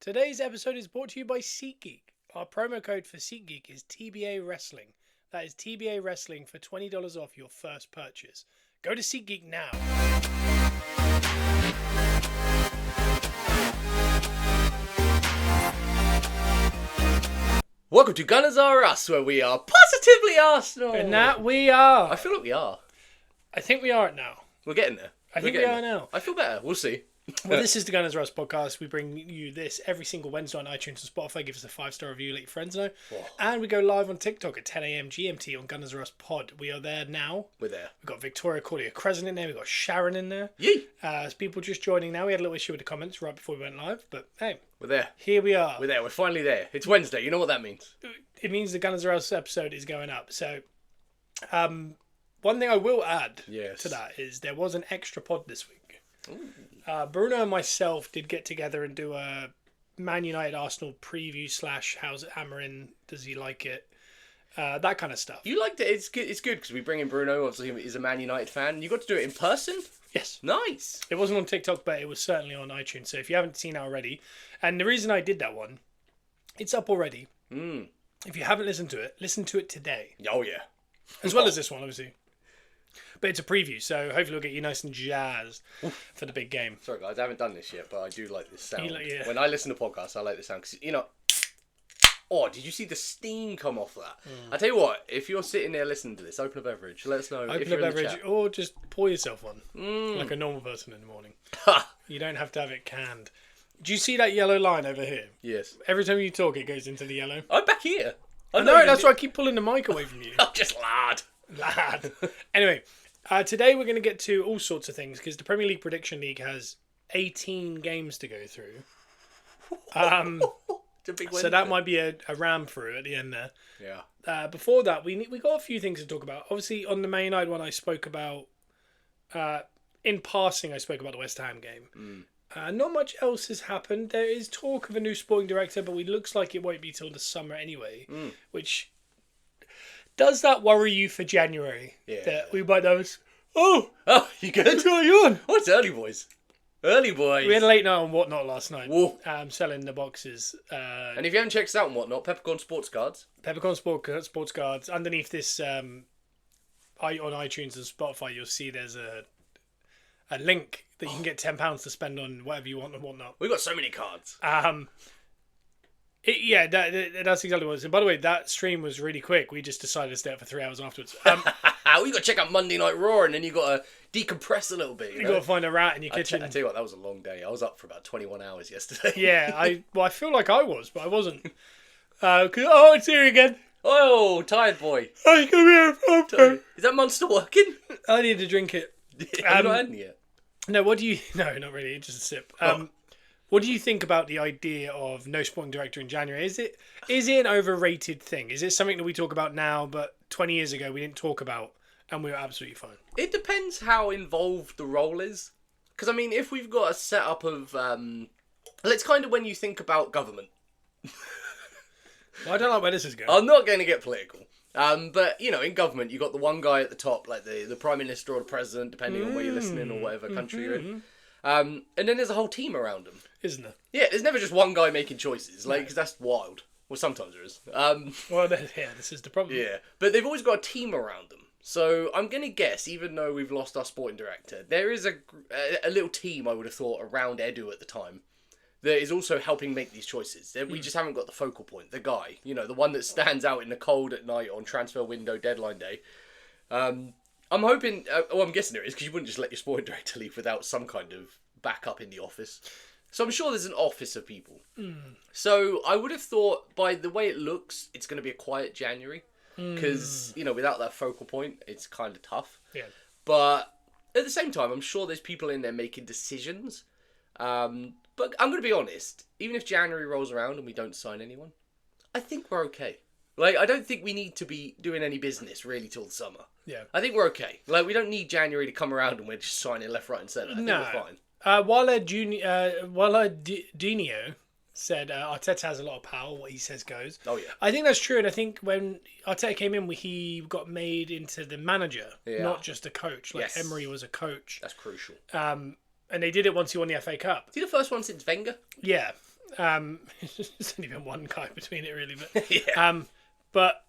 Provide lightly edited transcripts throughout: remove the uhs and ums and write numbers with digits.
Today's episode is brought to you by SEATGEEK. Our promo code for SEATGEEK is TBAWRESTLING. That is TBAWRESTLING for $20 off your first purchase. Go to SEATGEEK now. Welcome to Gunners Are Us, where we are positively Arsenal. And that we are. I feel like we are. I think we are now. We're getting there. I think we are now. I feel better. We'll see. Well, this is the Gunners Are Us podcast. We bring you this every single Wednesday on iTunes and Spotify. Give us a 5-star review, let your friends know. Whoa. And we go live on TikTok at 10 a.m. GMT on Gunners Are Us Pod. We are there now. We're there. We've got Victoria Cordia Crescent in there. We've got Sharon in there. Yee! As people just joining now, we had a little issue with the comments right before we went live. But hey, We're there. here we are. We're there. We're finally there. It's Wednesday. You know what that means. It means the Gunners Are Us episode is going up. So, one thing I will add to that is there was an extra pod this week. Bruno and myself did get together and do a Man United Arsenal preview / how's it hammering, does he like it, that kind of stuff. You liked it. It's good because we bring in Bruno. Obviously, he's a Man United fan. You got to do it in person? Yes. Nice. It wasn't on TikTok, but it was certainly on iTunes. So if you haven't seen it already, and the reason I did that one, it's up already. If you haven't listened to it, listen to it today. Oh, yeah. As well as this one, obviously. But it's a preview, so hopefully we'll get you nice and jazzed for the big game. Sorry, guys. I haven't done this yet, but I do like this sound. Yeah. When I listen to podcasts, I like this sound. Because, you know... Oh, did you see the steam come off that? I tell you what, if you're sitting there listening to this, open a beverage. Let us know if you're in the chat. Or just pour yourself one, like a normal person in the morning. You don't have to have it canned. Do you see that yellow line over here? Yes. Every time you talk, it goes into the yellow. I'm back here. I know, that's why I keep pulling the mic away from you. I'm just lad. Anyway, today we're going to get to all sorts of things because the Premier League Prediction League has 18 games to go through. It's a big so that might be a ram through at the end there. Yeah. Before that, we got a few things to talk about. Obviously, on the Man United one, I spoke about, in passing, I spoke about the West Ham game. Not much else has happened. There is talk of a new sporting director, but it looks like it won't be till the summer anyway. Which, does that worry you for January? Yeah. That we might know. Oh, you good? What's going on? Oh, it's early boys. Early boys. We had a late night on Whatnot last night. Whoa. Selling the boxes. And if you haven't checked us out on Whatnot, Peppercorn Sports Cards. Peppercorn Sports Cards. Underneath this, on iTunes and Spotify, you'll see there's a link that you can get £10 to spend on whatever you want and whatnot. We've got so many cards. That's exactly what it is. And by the way, that stream was really quick. We just decided to stay up for 3 hours afterwards. We got to check out Monday Night Raw, and then you got to decompress a little bit. You got to find a rat in your kitchen. I tell you what, that was a long day. I was up for about 21 hours yesterday. Yeah, I feel like I was, but I wasn't. It's here again. Oh, tired boy. Oh, come here. Is that monster working? I need to drink it. Have you not had any yet? No, no, not really, just a sip. What do you think about the idea of no sporting director in January? Is it an overrated thing? Is it something that we talk about now, but 20 years ago we didn't talk about and we were absolutely fine? It depends how involved the role is. Because, I mean, if we've got a setup of... it's kind of when you think about government. Well, I don't like where this is going. I'm not going to get political. But, you know, in government, you've got the one guy at the top, like the Prime Minister or the President, depending on where you're listening or whatever country you're in. And then there's a whole team around them. Isn't there? Yeah, there's never just one guy making choices, like, because that's wild. Well, sometimes there is. Well, yeah, this is the problem. Yeah, but they've always got a team around them. So I'm going to guess, even though we've lost our sporting director, there is a little team, I would have thought, around Edu at the time that is also helping make these choices. We just haven't got the focal point, the guy, you know, the one that stands out in the cold at night on transfer window deadline day. I'm hoping, I'm guessing there is, because you wouldn't just let your sporting director leave without some kind of backup in the office. So I'm sure there's an office of people. So I would have thought, by the way it looks, it's going to be a quiet January. Because, you know, without that focal point, it's kind of tough. Yeah. But at the same time, I'm sure there's people in there making decisions. But I'm going to be honest, even if January rolls around and we don't sign anyone, I think we're okay. Like, I don't think we need to be doing any business really till the summer. Yeah. I think we're okay. Like, we don't need January to come around and we're just signing left, right and centre. I think we're fine. Wala Dinio said Arteta has a lot of power. What he says goes. Oh, yeah. I think that's true. And I think when Arteta came in, he got made into the manager, not just a coach. Like, Emery was a coach. That's crucial. And they did it once he won the FA Cup. Is he the first one since Wenger? Yeah. There's only been one guy between it, really. But Yeah. but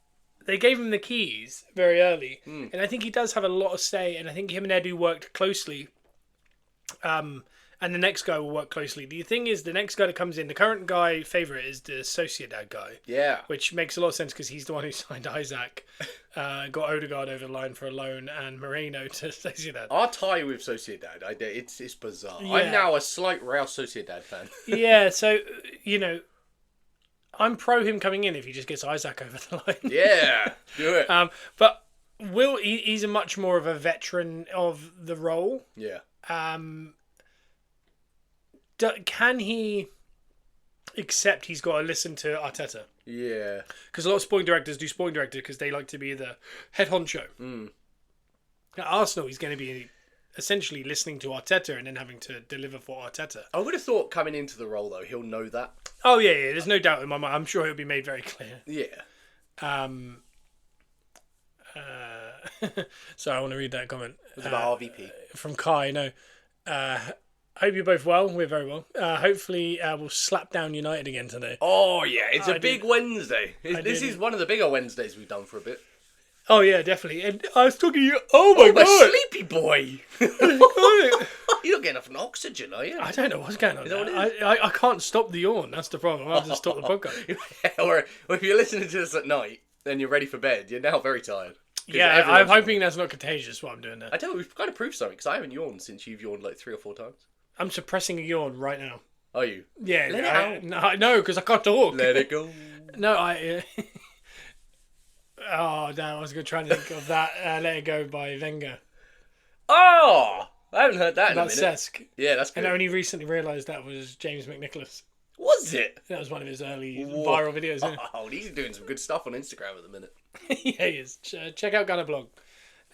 they gave him the keys very early, and I think he does have a lot of say. And I think him and Edu worked closely. And the next guy will work closely. The thing is, the next guy that comes in, the current guy favourite is the Sociedad guy. Yeah. Which makes a lot of sense because he's the one who signed Isaac, got Odegaard over the line for a loan, and Moreno to Sociedad. Our tie with Sociedad, it's bizarre. Yeah. I'm now a slight Real Sociedad fan. Yeah, so, I'm pro him coming in if he just gets Isaac over the line. Yeah, do it. But he's a much more of a veteran of the role. Yeah. Can he accept he's got to listen to Arteta? Yeah. Because a lot of sporting directors do sporting director because they like to be the head honcho. At Arsenal, he's going to be essentially listening to Arteta and then having to deliver for Arteta. I would have thought coming into the role, though, he'll know that. Oh, yeah. There's no doubt in my mind. I'm sure it'll be made very clear. Yeah. So I want to read that comment. It was about RVP. From Kai, no. Hope you're both well. We're very well. Hopefully we'll slap down United again today. Oh, yeah. It's a big Wednesday. This is one of the bigger Wednesdays we've done for a bit. Oh, yeah, definitely. And I was talking to you. Oh, my God. Sleepy boy. You're not getting enough oxygen, are you? I don't know what's going on. Is that what it is? I can't stop the yawn. That's the problem. I'll just stop the podcast. Or if you're listening to this at night, then you're ready for bed. You're now very tired. Yeah, I'm hoping that's not contagious what I'm doing there. I tell you, we've got to prove something, because I haven't yawned since you've yawned like 3 or 4 times. I'm suppressing a yawn right now. Are you? Yeah. Let it out. No, because I can't talk. Let it go. No, oh, damn, I was going to try and think of that Let It Go by Wenger. Oh! I haven't heard that in a That's minute. Cesc. Yeah, that's good. And I only recently realised that was James McNicholas. Was it? That was one of his early viral videos. Yeah. Oh, he's doing some good stuff on Instagram at the minute. Yeah, he is. Check out Gunner Blog.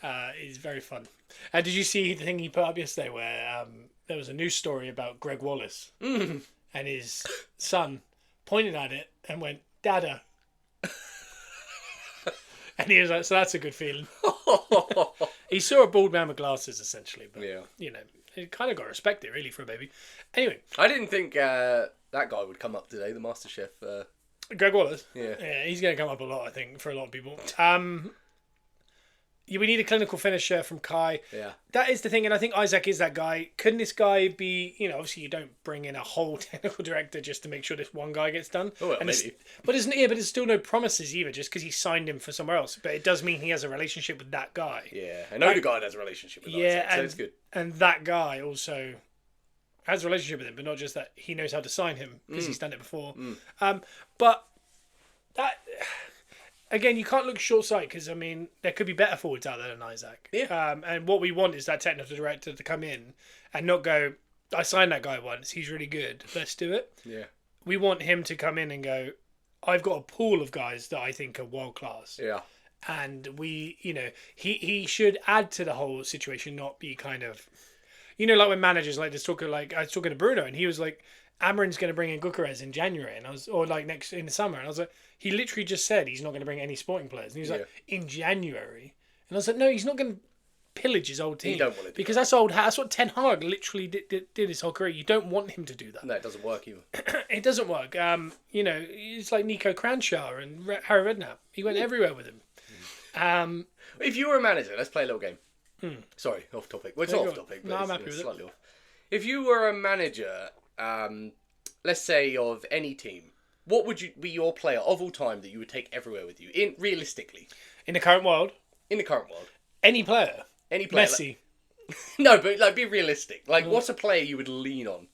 It's very fun. Did you see the thing he put up yesterday where there was a news story about Greg Wallace and his son pointed at it and went, Dada. And he was like, so that's a good feeling. He saw a bald man with glasses, essentially. But, you kind of got to respect it, really, for a baby. Anyway. I didn't think that guy would come up today, the MasterChef. Greg Wallace? Yeah, he's going to come up a lot, I think, for a lot of people. We need a clinical finisher from Kai. Yeah. That is the thing, and I think Isaac is that guy. Couldn't this guy be, obviously you don't bring in a whole technical director just to make sure this one guy gets done. Oh, well, and maybe. But there's still no promises either, just because he signed him for somewhere else. But it does mean he has a relationship with that guy. Yeah, and Odegaard has a relationship with Isaac, so it's good. And that guy also has a relationship with him, but not just that, he knows how to sign him, because he's done it before. But that... Again, you can't look short-sighted because, there could be better forwards out there than Isaac. Yeah. And what we want is that technical director to come in and not go, I signed that guy once, he's really good, let's do it. Yeah. We want him to come in and go, I've got a pool of guys that I think are world-class. Yeah. And he should add to the whole situation, not be kind of... like when managers like this talk, like I was talking to Bruno and he was like, Amarin's going to bring in Gyökeres in January, in the summer, and I was like, he literally just said he's not going to bring any sporting players, and he was like, in January, and I was like, no, he's not going to pillage his old team. You don't want to do because that's old. That's what Ten Hag literally did his whole career. You don't want him to do that. No, it doesn't work either. It doesn't work. It's like Nico Cranshaw and Harry Redknapp. He went everywhere with him. If you were a manager, let's play a little game. Sorry, off topic. Well, it's not off topic, but No, I'm it's happy with slightly it. off. If you were a manager, let's say of any team, what would be your player of all time that you would take everywhere with you? Realistically, In the current world, in the current world, any player. Messi. Messi. No, but be realistic. What's a player you would lean on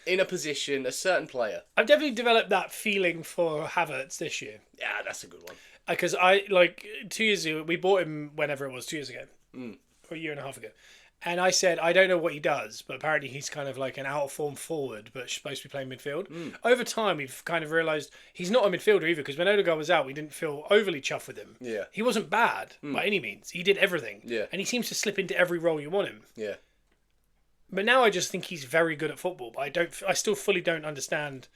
in a position, a certain player? I've definitely developed that feeling for Havertz this year. Yeah, that's a good one. Because 2 years ago, we bought him whenever it was, 2 years ago. Or a year and a half ago. And I said, I don't know what he does, but apparently he's kind of like an out-of-form forward, but supposed to be playing midfield. Over time, we've kind of realised he's not a midfielder either, because when Odegaard was out, we didn't feel overly chuffed with him. Yeah. He wasn't bad by any means. He did everything. Yeah. And he seems to slip into every role you want him. Yeah. But now I just think he's very good at football, but I still fully don't understand.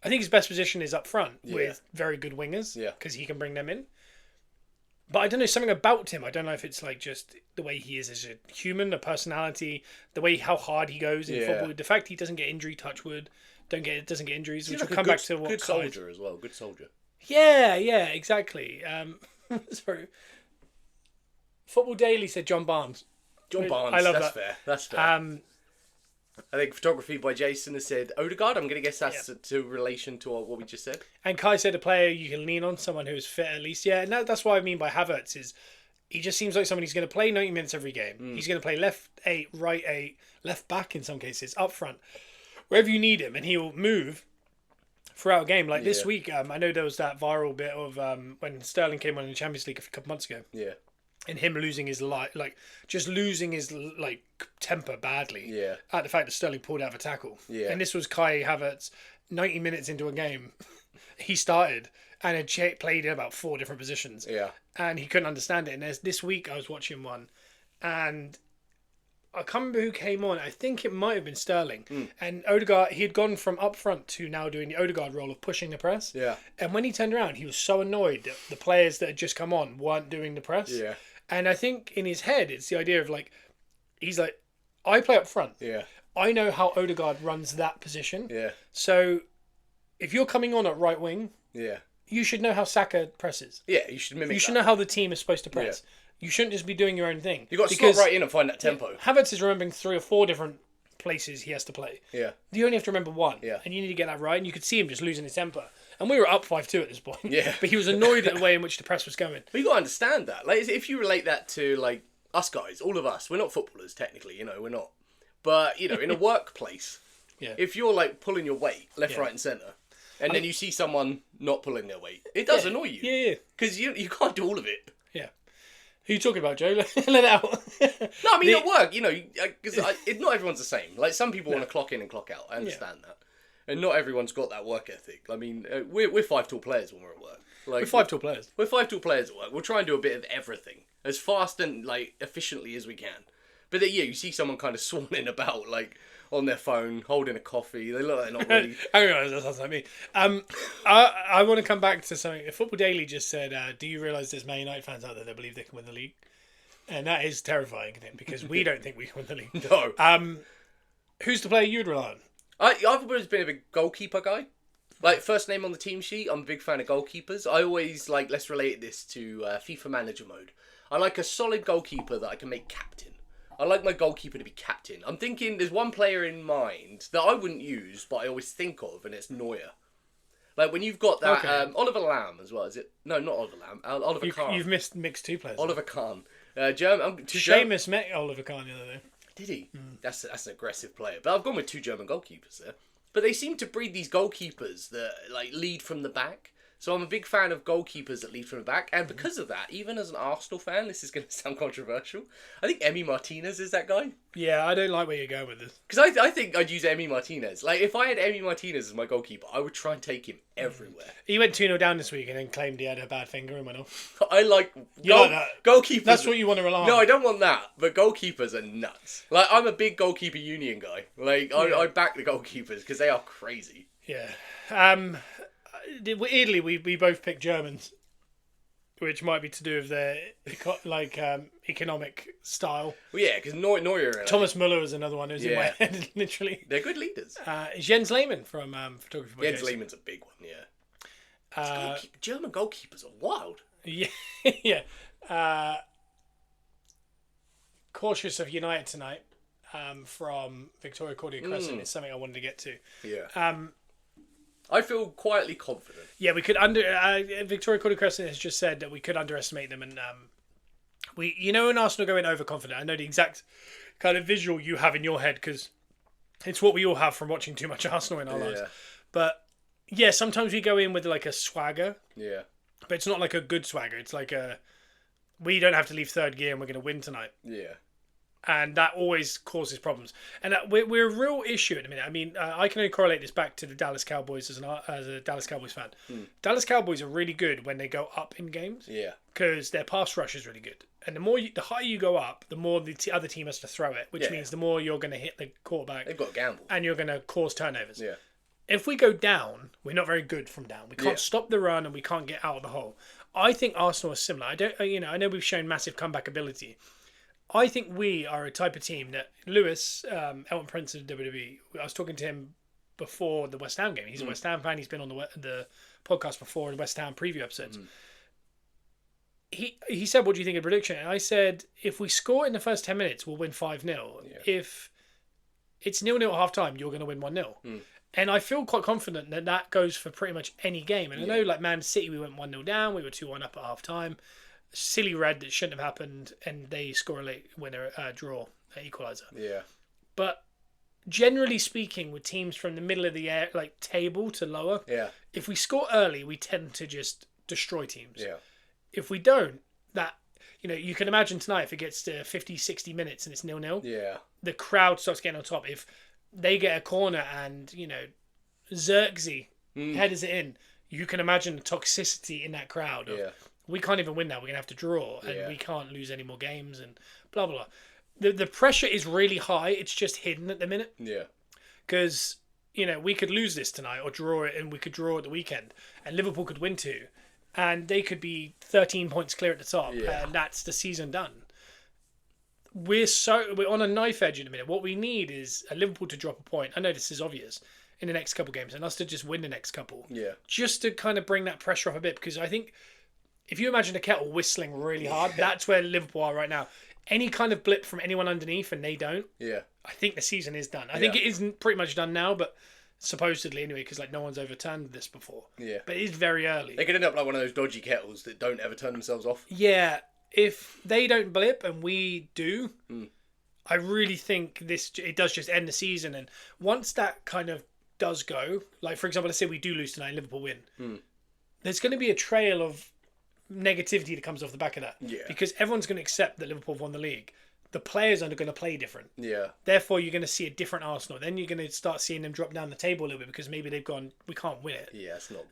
I think his best position is up front with very good wingers, because he can bring them in. But I don't know, something about him. I don't know if it's just the way he is as a human, a personality, the way how hard he goes in football. The fact he doesn't get injury, touch wood, doesn't get injuries, He's which like will a come good, back to what good Kai- soldier as well. Good soldier. Yeah, exactly. Sorry. Football Daily said John Barnes. John Barnes. I love that's that. fair. That's fair. I think photography by Jason has said Odegaard. I'm going to guess that's to relation to what we just said. And Kai said a player you can lean on, someone who's fit at least. Yeah, and that's what I mean by Havertz is he just seems like someone who's going to play 90 minutes every game. He's going to play left 8, right 8, left back in some cases, up front, wherever you need him, and he'll move throughout a game. Like this week, I know there was that viral bit of when Sterling came on in the Champions League a couple months ago. Yeah. And him losing his losing his temper badly. Yeah. At the fact that Sterling pulled out of a tackle. Yeah. And this was Kai Havertz, 90 minutes into a game, he started and had played in about 4 different positions. Yeah. And he couldn't understand it. And this week I was watching one, and I can't remember who came on. I think it might have been Sterling. And Odegaard, he had gone from up front to now doing the Odegaard role of pushing the press. Yeah. And when he turned around, he was so annoyed that the players that had just come on weren't doing the press. Yeah. And I think in his head, it's the idea of he's like, I play up front. Yeah. I know how Odegaard runs that position. Yeah. So if you're coming on at right wing, Yeah. you should know how Saka presses. Yeah, you should mimic You should that. know how the team is supposed to press. You shouldn't just be doing your own thing. You've got to slot right in and find that tempo. Havertz is remembering 3 or 4 different places he has to play. Yeah. You only have to remember one. Yeah. And you need to get that right. And you could see him just losing his temper. And we were up 5-2 at this point. Yeah. But he was annoyed at the way in which the press was going. But you got to understand that. Like, if you relate that to, like, us guys, all of us, we're not footballers, technically, we're not. But, in a workplace, if you're, like, pulling your weight left, right and centre, and then you see someone not pulling their weight, it does annoy you. Yeah. Because you can't do all of it. Yeah. Who are you talking about, Joe? Let it out. No, I mean, at work, because not everyone's the same. Like, some people want to clock in and clock out. I understand that. And not everyone's got that work ethic. I mean, we're 5 tall players when we're at work. Like, We're 5 tall players. We're 5 tall players at work. We'll try and do a bit of everything as fast and, like, efficiently as we can. But then, you see someone kind of swanning about, like, on their phone, holding a coffee. They look like they're not really... I realise that sounds like me. I want to come back to something. Football Daily just said, do you realise there's Man United fans out there that believe they can win the league? And that is terrifying, isn't it? Because we don't think we can win the league. No. Who's the player you'd rely on? I've always been a big goalkeeper guy. Like, first name on the team sheet, I'm a big fan of goalkeepers. I always, let's relate this to FIFA Manager mode. I like a solid goalkeeper that I can make captain. I like my goalkeeper to be captain. I'm thinking there's one player in mind that I wouldn't use, but I always think of, and it's Neuer. Like, when you've got that... Okay. Oliver Lamb as well, is it? No, not Oliver Lamb. Oliver Kahn. You've mixed 2 players. Oliver Kahn. German... Seamus met Oliver Kahn the other day. Did he? That's an aggressive player. But I've gone with 2 German goalkeepers there. But they seem to breed these goalkeepers that lead from the back. So I'm a big fan of goalkeepers that lead from the back. And because of that, even as an Arsenal fan, this is going to sound controversial, I think Emi Martinez is that guy. Yeah, I don't like where you're going with this. Because I think I'd use Emi Martinez. Like, if I had Emi Martinez as my goalkeeper, I would try and take him everywhere. He went 2-0 down this week and then claimed he had a bad finger and went off. I like... like that? Goalkeepers... That's what you want to rely on. No, I don't want that. But goalkeepers are nuts. Like, I'm a big goalkeeper union guy. Like, I back the goalkeepers because they are crazy. Yeah. Weirdly, we both picked Germans, which might be to do with their economic style. Well, yeah, because Neuer... Thomas Müller was another one who's in my head, literally. They're good leaders. Jens Lehmann from Photography by Jens Jason. Lehmann's a big one, yeah. German goalkeepers are wild. Yeah, yeah. Cautious of United tonight from Victoria Cordia Crescent is something I wanted to get to. Yeah. I feel quietly confident. Yeah, we could Victoria Cordia Crescent has just said that we could underestimate them, and when Arsenal go in overconfident, I know the exact kind of visual you have in your head because it's what we all have from watching too much Arsenal in our lives. But yeah, sometimes we go in with like a swagger. Yeah. But it's not like a good swagger. It's like we don't have to leave third gear and we're going to win tonight. Yeah. And that always causes problems. And we're a real issue at the minute. I mean, I can only correlate this back to the Dallas Cowboys as a Dallas Cowboys fan. Dallas Cowboys are really good when they go up in games. Yeah. Because their pass rush is really good. And the higher you go up, the more the other team has to throw it, which means the more you're going to hit the quarterback. They've got to gamble. And you're going to cause turnovers. Yeah. If we go down, we're not very good from down. We can't stop the run and we can't get out of the hole. I think Arsenal is similar. I know we've shown massive comeback ability. I think we are a type of team that Elton Prince of WWE, I was talking to him before the West Ham game. He's a West Ham fan. He's been on the podcast before in West Ham preview episodes. He said, "What do you think of the prediction?" And I said, "If we score in the first 10 minutes, we'll win 5-0. Yeah. If it's 0-0 at half time, you're going to win 1-0." And I feel quite confident that that goes for pretty much any game. And I know, like Man City, we went 1-0 down. We were 2-1 up at half time. Silly red that shouldn't have happened, and they score a late winner, draw, equaliser. Yeah. But generally speaking, with teams from the middle of the air, like table to lower, if we score early, we tend to just destroy teams. Yeah. If we don't, that, you can imagine tonight if it gets to 50, 60 minutes and it's 0-0, the crowd starts getting on top. If they get a corner and, Xerxes headers it in, you can imagine the toxicity in that crowd. We can't even win that. We're going to have to draw and we can't lose any more games and blah, blah, blah. The pressure is really high. It's just hidden at the minute. Yeah. Because, we could lose this tonight or draw it, and we could draw at the weekend, and Liverpool could win 2. And they could be 13 points clear at the top, and that's the season done. We're on a knife edge in a minute. What we need is a Liverpool to drop a point. I know this is obvious in the next couple of games, and us to just win the next couple. Yeah. Just to kind of bring that pressure off a bit, because I think if you imagine a kettle whistling really hard, that's where Liverpool are right now. Any kind of blip from anyone underneath and they don't, I think the season is done. I think it isn't pretty much done now, but supposedly anyway, because no one's overturned this before. Yeah. But it is very early. They could end up like one of those dodgy kettles that don't ever turn themselves off. Yeah. If they don't blip and we do, I really think it does just end the season. And once that kind of does go, like for example, let's say we do lose tonight and Liverpool win, there's going to be a trail of negativity that comes off the back of that. Yeah. Because everyone's going to accept that Liverpool have won the league. The players are going to play different. Yeah. Therefore, you're going to see a different Arsenal. Then you're going to start seeing them drop down the table a little bit because maybe they've gone, we can't win it. Yeah, it's not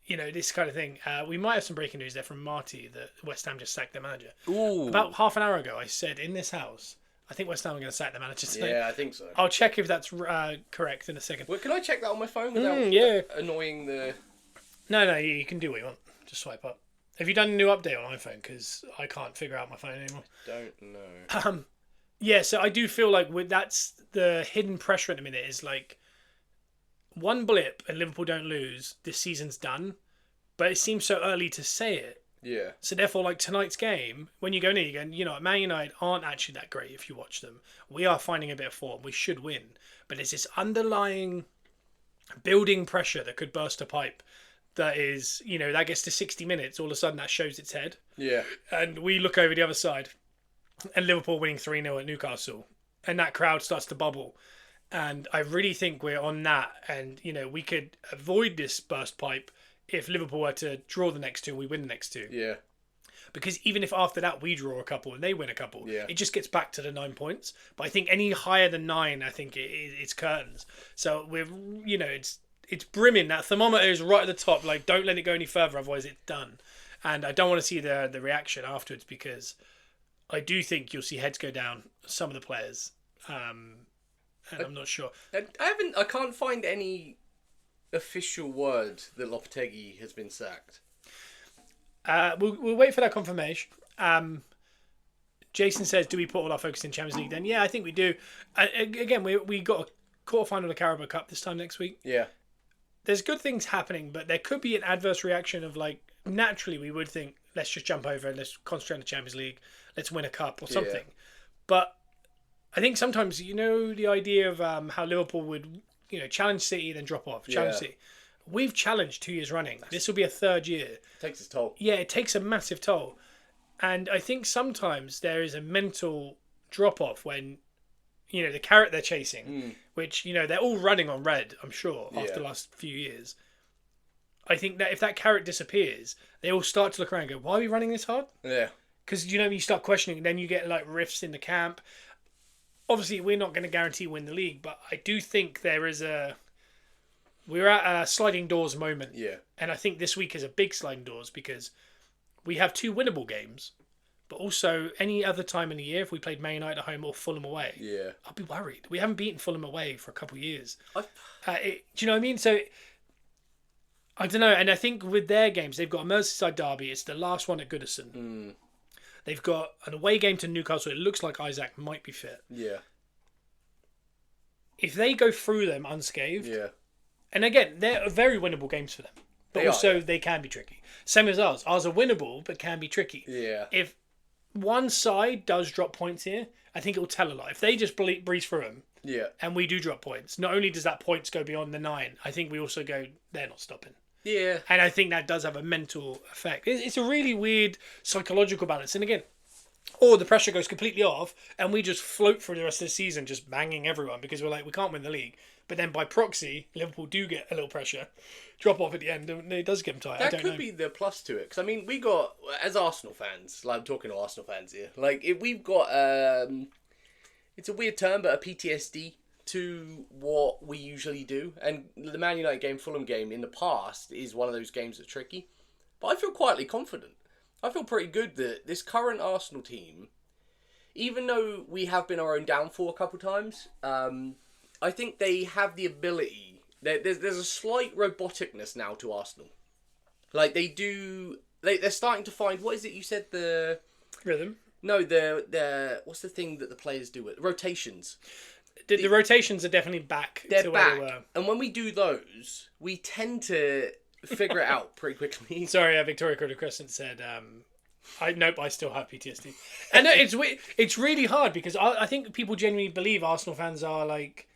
good. This kind of thing. We might have some breaking news there from Marty that West Ham just sacked their manager. Ooh. About half an hour ago, I said in this house, I think West Ham are going to sack the manager today. Yeah, I think so. I'll check if that's correct in a second. Well, can I check that on my phone without annoying the... No, you can do what you want. Just swipe up. Have you done a new update on iPhone? Because I can't figure out my phone anymore. Don't know. Yeah, so I do feel like that's the hidden pressure at the minute is like one blip and Liverpool don't lose, this season's done. But it seems so early to say it. Yeah. So therefore, like tonight's game, when you go in, you're going, Man United aren't actually that great if you watch them. We are finding a bit of form. We should win. But there's this underlying building pressure that could burst a pipe. That is, that gets to 60 minutes, all of a sudden that shows its head. Yeah. And we look over the other side, and Liverpool winning 3-0 at Newcastle, and that crowd starts to bubble. And I really think we're on that, and, we could avoid this burst pipe if Liverpool were to draw the next 2 and we win the next 2. Yeah. Because even if after that we draw a couple and they win a couple, it just gets back to the 9 points. But I think any higher than 9, I think it's curtains. So we're, it's brimming. That thermometer is right at the top. Like, don't let it go any further, otherwise it's done. And I don't want to see the reaction afterwards because I do think you'll see heads go down, some of the players. And I'm not sure. I can't find any official word that Lopetegui has been sacked. We'll wait for that confirmation. Jason says, do we put all our focus in Champions League then? Yeah, I think we do. Again, we got a quarterfinal of the Carabao Cup this time next week. Yeah. There's good things happening, but there could be an adverse reaction of naturally we would think, let's just jump over and let's concentrate on the Champions League. Let's win a cup or something. Yeah. But I think sometimes, the idea of how Liverpool would, challenge City, then drop off. Challenge City. We've challenged 2 years running. This will be a third year. It takes its toll. Yeah, it takes a massive toll. And I think sometimes there is a mental drop-off when, the carrot they're chasing, which, they're all running on red, I'm sure, after the last few years. I think that if that carrot disappears, they all start to look around and go, why are we running this hard? Yeah. Because, you start questioning, then you get, rifts in the camp. Obviously, we're not going to guarantee win the league, but I do think we're at a sliding doors moment. Yeah. And I think this week is a big sliding doors because we have 2 winnable games, but also any other time in the year, if we played Man United at home or Fulham away, I'd be worried. We haven't beaten Fulham away for a couple of years. Do you know what I mean? So, I don't know. And I think with their games, they've got a Merseyside derby. It's the last one at Goodison. They've got an away game to Newcastle. It looks like Isaac might be fit. Yeah. if they go through them unscathed, Yeah. and again, they're very winnable games for them, but They are, also yeah. they can be tricky. Same as ours. Ours are winnable, but can be tricky. Yeah. If one side does drop points here, I think it will tell a lot. If they just breeze through them, Yeah. and we do drop points, not only does that points go beyond the 9, I think we also go, they're not stopping. Yeah. And I think that does have a mental effect. It's a really weird psychological balance. And again, or the pressure goes completely off and we just float through the rest of the season just banging everyone because we're like, we can't win the league. But then by proxy, Liverpool do get a little pressure, drop off at the end, and it does get them tight. That could be the plus to it. Because, I mean, we got, as Arsenal fans, like I'm talking to Arsenal fans here, like if we've got, it's a weird term, but a PTSD to what we usually do. And the Man United game, Fulham game in the past is one of those games that's tricky. But I feel quietly confident. I feel pretty good that this current Arsenal team, even though we have been our own downfall a couple times, I think they have the ability. There's a slight roboticness now to Arsenal. Like they do, they're starting to find, what is it you said, the rhythm. No, the what's the thing that the players do with rotations? The rotations are definitely back They're to back, where they were. and when we do those, we tend to figure it out pretty quickly. Sorry, Victoria Coda Crescent said, I still have PTSD. And no, it's really hard because I think people genuinely believe Arsenal fans are like,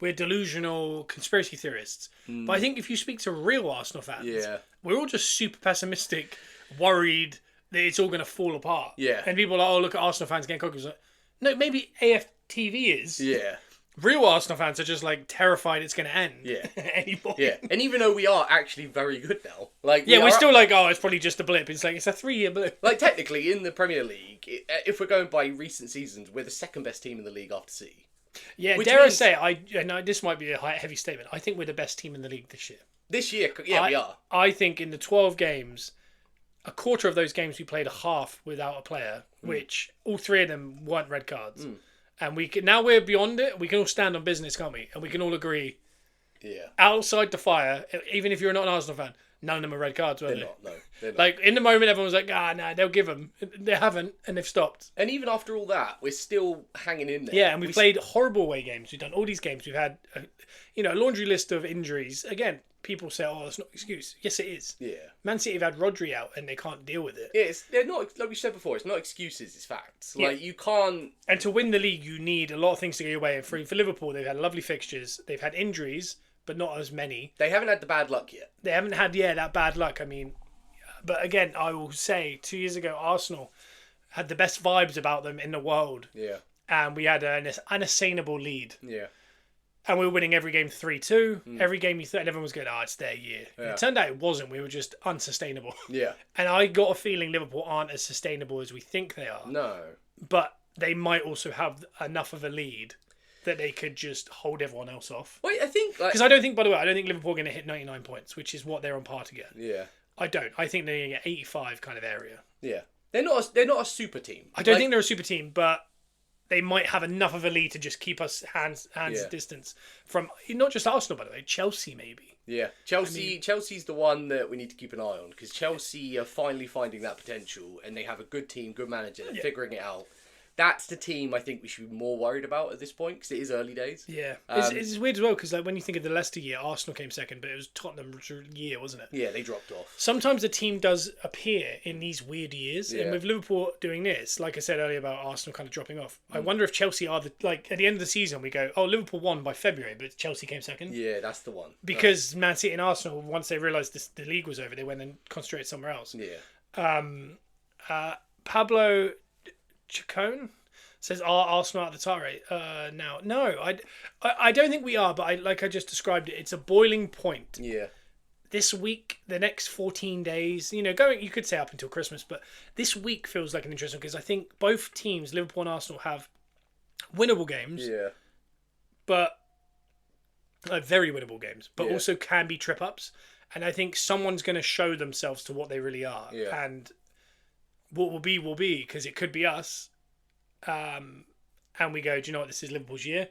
we're delusional conspiracy theorists. But I think if you speak to real Arsenal fans, we're all just super pessimistic, worried that it's all going to fall apart. Yeah. And people are like, oh, look at Arsenal fans getting cocky. Like, no, maybe AFTV is. Yeah. Real Arsenal fans are just like terrified it's going to end. Yeah. at any point. Yeah. And even though we are actually very good now, like we're still like, oh, it's probably just a blip. It's like it's a 3-year blip. Like technically in the Premier League, if we're going by recent seasons, we're the second best team in the league after City. Yeah, Which dare I means- say, this might be a heavy statement. I think we're the best team in the league this year. This year, yeah, we are. I think in the 12 games, a quarter of those games we played a half without a player, which all 3 of them weren't red cards. And now we're beyond it. We can all stand on business, can't we? And we can all agree, Yeah. outside the fire, even if you're not an Arsenal fan, none of them are red cards, were They're they? not, no. They're not. Like, in the moment, everyone was like, nah, they'll give them. They haven't, and they've stopped. And even after all that, we're still hanging in there. Yeah, and we've played horrible away games. We've done all these games. We've had, a laundry list of injuries. Again, people say, oh, that's not an excuse. Yes, it is. Yeah. Man City have had Rodri out, and they can't deal with it. Yeah, they're not, like we said before, it's not excuses, it's facts. Yeah. Like, you can't... And to win the league, you need a lot of things to go your way. And for Liverpool, they've had lovely fixtures. They've had injuries, but not as many. They haven't had the bad luck yet. They haven't had, that bad luck. I mean, but again, I will say, 2 years ago, Arsenal had the best vibes about them in the world. Yeah. And we had an unassailable lead. Yeah. And we were winning every game 3-2. Every game you thought, and everyone was going, it's their year. Yeah. It turned out it wasn't. We were just unsustainable. Yeah. And I got a feeling Liverpool aren't as sustainable as we think they are. No. But they might also have enough of a lead that they could just hold everyone else off. Wait, I think... Because I don't think, by the way, I don't think Liverpool are going to hit 99 points, which is what they're on par to get. Yeah. I don't. I think they're going to get 85 kind of area. Yeah. They're not a super team. I don't think they're a super team, but they might have enough of a lead to just keep us hands distance from, not just Arsenal, by the way, Chelsea maybe. Yeah, Chelsea's the one that we need to keep an eye on because Chelsea are finally finding that potential and they have a good team, good manager, they're figuring it out. That's the team I think we should be more worried about at this point because it is early days. Yeah, it's weird as well because like when you think of the Leicester year, Arsenal came second, but it was Tottenham's year, wasn't it? Yeah, they dropped off. Sometimes the team does appear in these weird years, and with Liverpool doing this, like I said earlier about Arsenal kind of dropping off, I wonder if Chelsea are at the end of the season we go, oh, Liverpool won by February, but Chelsea came second. Yeah, that's the one. Because Man City and Arsenal, once they realised the league was over, they went and concentrated somewhere else. Yeah. Pablo Chacon says, are Arsenal at the target now? No, I don't think we are, but like I just described it, it's a boiling point. Yeah. This week, the next 14 days, you could say up until Christmas, but this week feels like an interesting because I think both teams, Liverpool and Arsenal, have winnable games. Yeah. But very winnable games, but also can be trip ups. And I think someone's going to show themselves to what they really are. Yeah. And what will be, because it could be us. And we go, do you know what, this is Liverpool's year?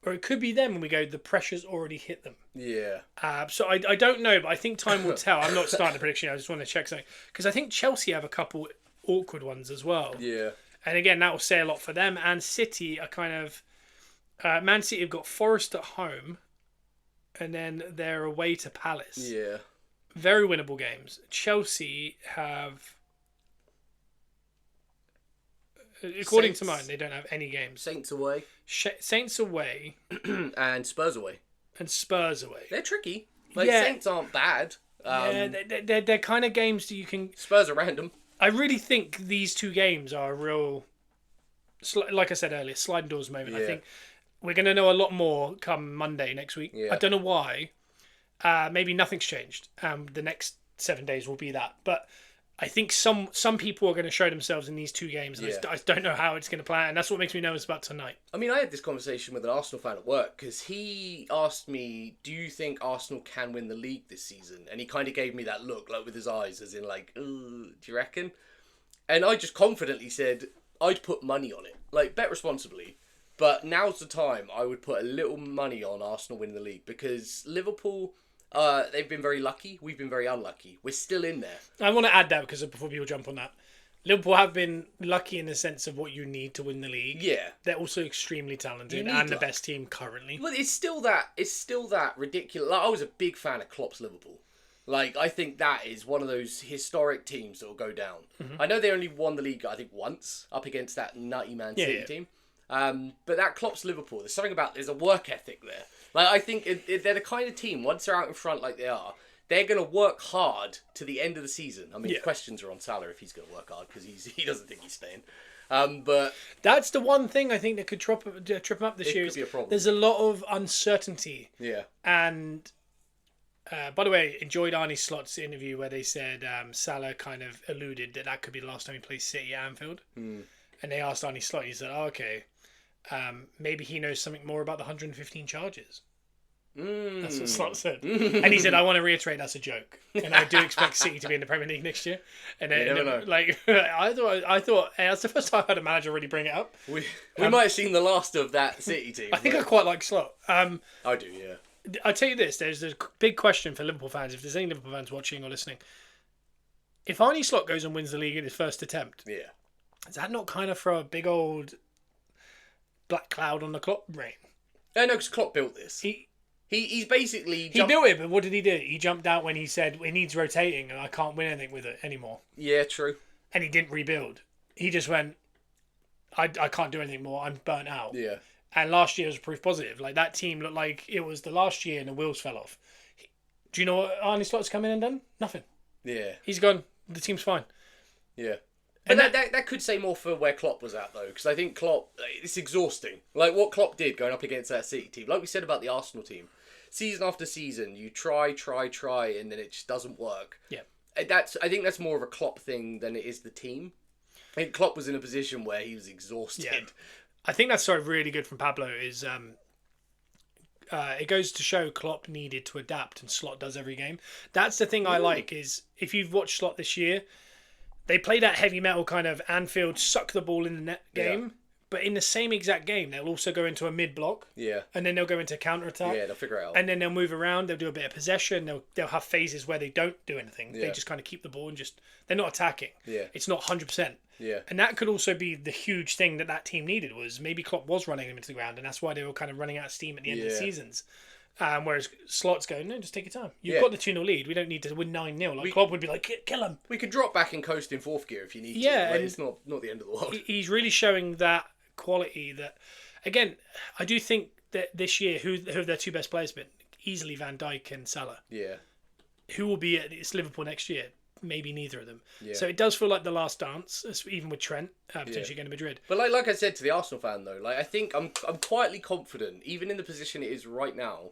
Or it could be them and we go, the pressure's already hit them. Yeah. So I don't know, but I think time will tell. I'm not starting a prediction. I just want to check something. Because I think Chelsea have a couple awkward ones as well. Yeah. And again, that will say a lot for them. And City are kind of... Man City have got Forest at home, and then they're away to Palace. Yeah. Very winnable games. Chelsea have, according to mine, they don't have any games. Saints away. Saints away. And Spurs away. And Spurs away. They're tricky. Saints aren't bad. They're kind of games that you can... Spurs are random. I really think these two games are a real, like I said earlier, sliding doors moment. Yeah. I think we're going to know a lot more come Monday next week. Yeah. I don't know why. Maybe nothing's changed. The next 7 days will be that. But I think some people are going to show themselves in these two games. And I don't know how it's going to play out. And that's what makes me nervous about tonight. I mean, I had this conversation with an Arsenal fan at work because he asked me, do you think Arsenal can win the league this season? And he kind of gave me that look, like with his eyes, as in like, do you reckon? And I just confidently said, I'd put money on it. Like, bet responsibly. But now's the time I would put a little money on Arsenal winning the league because Liverpool... they've been very lucky. We've been very unlucky. We're still in there. I want to add that because before people jump on that, Liverpool have been lucky in the sense of what you need to win the league. Yeah, they're also extremely talented and the best team currently. But it's still that ridiculous. Like, I was a big fan of Klopp's Liverpool. Like, I think that is one of those historic teams that will go down. Mm-hmm. I know they only won the league, I think, once up against that nutty Man City team. But that Klopp's Liverpool, there's a work ethic there. Like, I think they're the kind of team, once they're out in front like they are, they're going to work hard to the end of the season. I mean, questions are on Salah if he's going to work hard because he doesn't think he's staying. But that's the one thing I think that could trip him up this year. Could be a problem. There's a lot of uncertainty. Yeah. And, by the way, enjoyed Arnie Slot's interview where they said Salah kind of alluded that could be the last time he plays City at Anfield. Mm. And they asked Arnie Slot, he said, okay. Maybe he knows something more about the 115 charges. That's what Slot said. And he said, I want to reiterate that's a joke. And I do expect City to be in the Premier League next year. And then, I thought hey, that's the first time I had a manager really bring it up. We might have seen the last of that City team. I think I quite like Slot. I do, yeah. I'll tell you this, there's a big question for Liverpool fans, if there's any Liverpool fans watching or listening. If Arnie Slot goes and wins the league in his first attempt, is that not kind of throw a big old black cloud on the Klopp reign? No, because Klopp built this. He's basically... He built it, but what did he do? He jumped out when he said, it needs rotating and I can't win anything with it anymore. Yeah, true. And he didn't rebuild. He just went, I can't do anything more. I'm burnt out. Yeah. And last year was proof positive. Like, that team looked like it was the last year and the wheels fell off. Do you know what Arne Slot's come in and done? Nothing. Yeah. He's gone, the team's fine. Yeah. But that could say more for where Klopp was at, though, because I think Klopp, it's exhausting. Like, what Klopp did going up against that City team, like we said about the Arsenal team, season after season, you try, and then it just doesn't work. Yeah. I think that's more of a Klopp thing than it is the team. I think Klopp was in a position where he was exhausted. Yeah. I think that's sort of really good from Pablo is it goes to show Klopp needed to adapt and Slot does every game. That's the thing I like is if you've watched Slot this year, they play that heavy metal kind of Anfield suck the ball in the net game, but in the same exact game they'll also go into a mid block. Yeah. And then they'll go into counter attack. Yeah, they'll figure it out. And then they'll move around, they'll do a bit of possession, they'll have phases where they don't do anything. Yeah. They just kind of keep the ball and they're not attacking. Yeah. It's not 100%. Yeah. And that could also be the huge thing that team needed was maybe Klopp was running them into the ground and that's why they were kind of running out of steam at the end of the seasons. Whereas Slot's going, no, just take your time. You've got the 2-0 lead. We don't need to win 9-0. Like Klopp would be like, kill him. We could drop back and coast in fourth gear if you need to. Yeah. Like, it's not the end of the world. He's really showing that quality that, again, I do think that this year, who have their two best players been? Easily Van Dijk and Salah. Yeah. Who will be at Liverpool next year? Maybe neither of them. Yeah. So it does feel like the last dance, even with Trent potentially going to Madrid. But like I said to the Arsenal fan though, like I think I'm quietly confident, even in the position it is right now,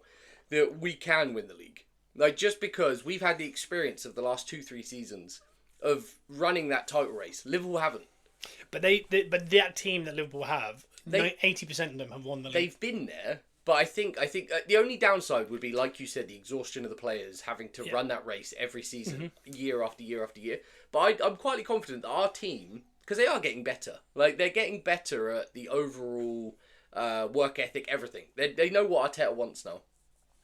that we can win the league. Like just because we've had the experience of the last 2-3 seasons of running that title race. Liverpool haven't. But that team that Liverpool have, 80% of them have won the league. They've been there. But I think the only downside would be, like you said, the exhaustion of the players having to run that race every season, year after year after year. But I'm quietly confident that our team, because they are getting better, like they're getting better at the overall work ethic, everything. They know what Arteta wants now.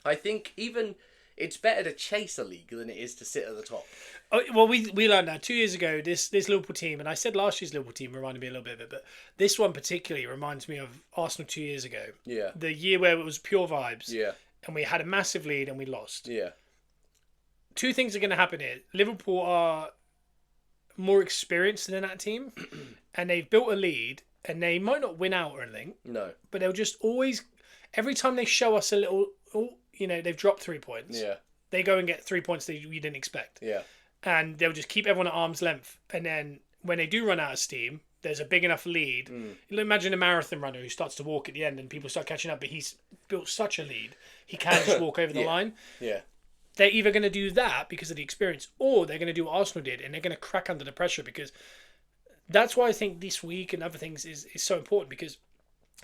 I think even it's better to chase a league than it is to sit at the top. Oh, well, we learned that 2 years ago. This Liverpool team, and I said last year's Liverpool team reminded me a little bit of it, but this one particularly reminds me of Arsenal 2 years ago. Yeah. The year where it was pure vibes. Yeah. And we had a massive lead and we lost. Yeah. Two things are going to happen here. Liverpool are more experienced than that team, and they've built a lead, and they might not win out or anything. No. But they'll just always, every time they show us a little, they've dropped 3 points. Yeah. They go and get 3 points that you didn't expect. Yeah. And they'll just keep everyone at arm's length. And then when they do run out of steam, there's a big enough lead. Imagine a marathon runner who starts to walk at the end and people start catching up, but he's built such a lead, he can just walk over the line. Yeah. They're either going to do that because of the experience, or they're going to do what Arsenal did, and they're going to crack under the pressure, because that's why I think this week and other things is so important, because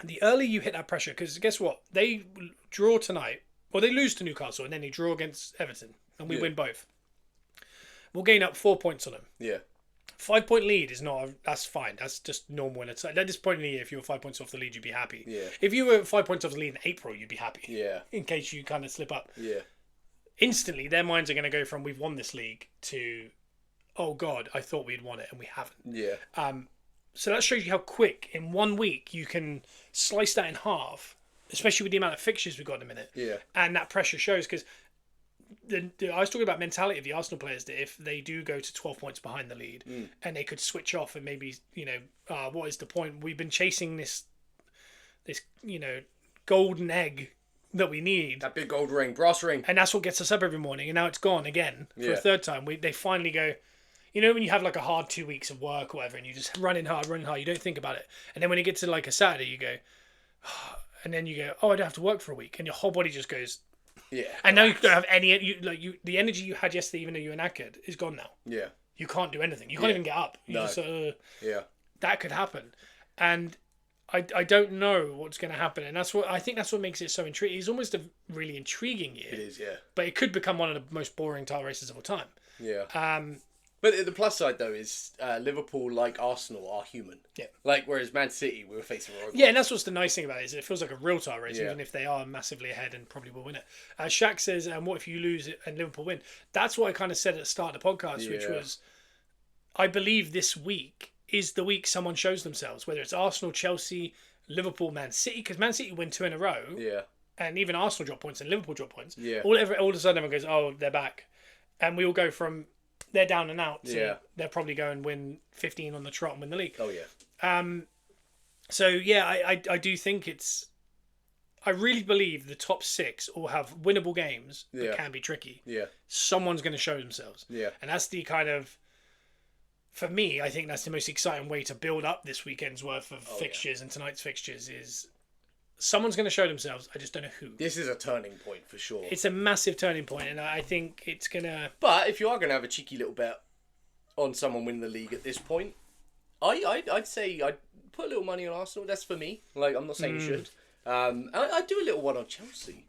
the earlier you hit that pressure, because guess what? They draw tonight, or they lose to Newcastle, and then they draw against Everton, and we win both. We'll gain up 4 points on them. Yeah. 5 point lead is not, that's fine. That's just normal. And at this point in the year, if you were 5 points off the lead, you'd be happy. Yeah. If you were 5 points off the lead in April, you'd be happy. Yeah. In case you kind of slip up. Yeah. Instantly, their minds are going to go from we've won this league to, oh God, I thought we'd won it and we haven't. Yeah. So that shows you how quick in 1 week you can slice that in half, especially with the amount of fixtures we've got in a minute. Yeah. And that pressure shows, because I was talking about mentality of the Arsenal players, that if they do go to 12 points behind the lead and they could switch off and maybe, what is the point? We've been chasing this golden egg that we need. That big gold ring, brass ring. And that's what gets us up every morning. And now it's gone again for a third time. They finally go, when you have like a hard 2 weeks of work or whatever, and you just running hard, you don't think about it. And then when you get to like a Saturday, you go, and then you go, oh, I don't have to work for a week. And your whole body just goes, yeah. And now you don't have any, the energy you had yesterday, even though you were knackered, is gone now. Yeah. You can't do anything. You can't even get up. You just, that could happen. And I don't know what's going to happen. And I think that's what makes it so intriguing. It's almost a really intriguing year. It is, yeah. But it could become one of the most boring title races of all time. Yeah. But the plus side, though, is Liverpool, like Arsenal, are human. Yeah. Whereas Man City, we were facing robots. Yeah, and that's what's the nice thing about it, is it feels like a real title race, Yeah. even if they are massively ahead and probably will win it. Shaq says, what if you lose it and Liverpool win? That's what I kind of said at the start of the podcast, which was, I believe this week is the week someone shows themselves, whether it's Arsenal, Chelsea, Liverpool, Man City, because Man City win 2 in a row. Yeah. And even Arsenal drop points and Liverpool drop points. Yeah. All of a sudden everyone goes, oh, they're back. And we all go from they're down and out to they're probably going to win 15 on the trot and win the league. Oh, yeah. So, yeah, I do think I really believe the top 6 all have winnable games that can be tricky. Yeah. Someone's going to show themselves. Yeah. And that's the kind of, for me, I think that's the most exciting way to build up this weekend's worth of fixtures and tonight's fixtures is someone's going to show themselves. I just don't know who. This is a turning point for sure. It's a massive turning point, and I think it's going to... But if you are going to have a cheeky little bet on someone winning the league at this point, I'd say I'd put a little money on Arsenal. That's for me. I'm not saying you should. I'd do a little one on Chelsea.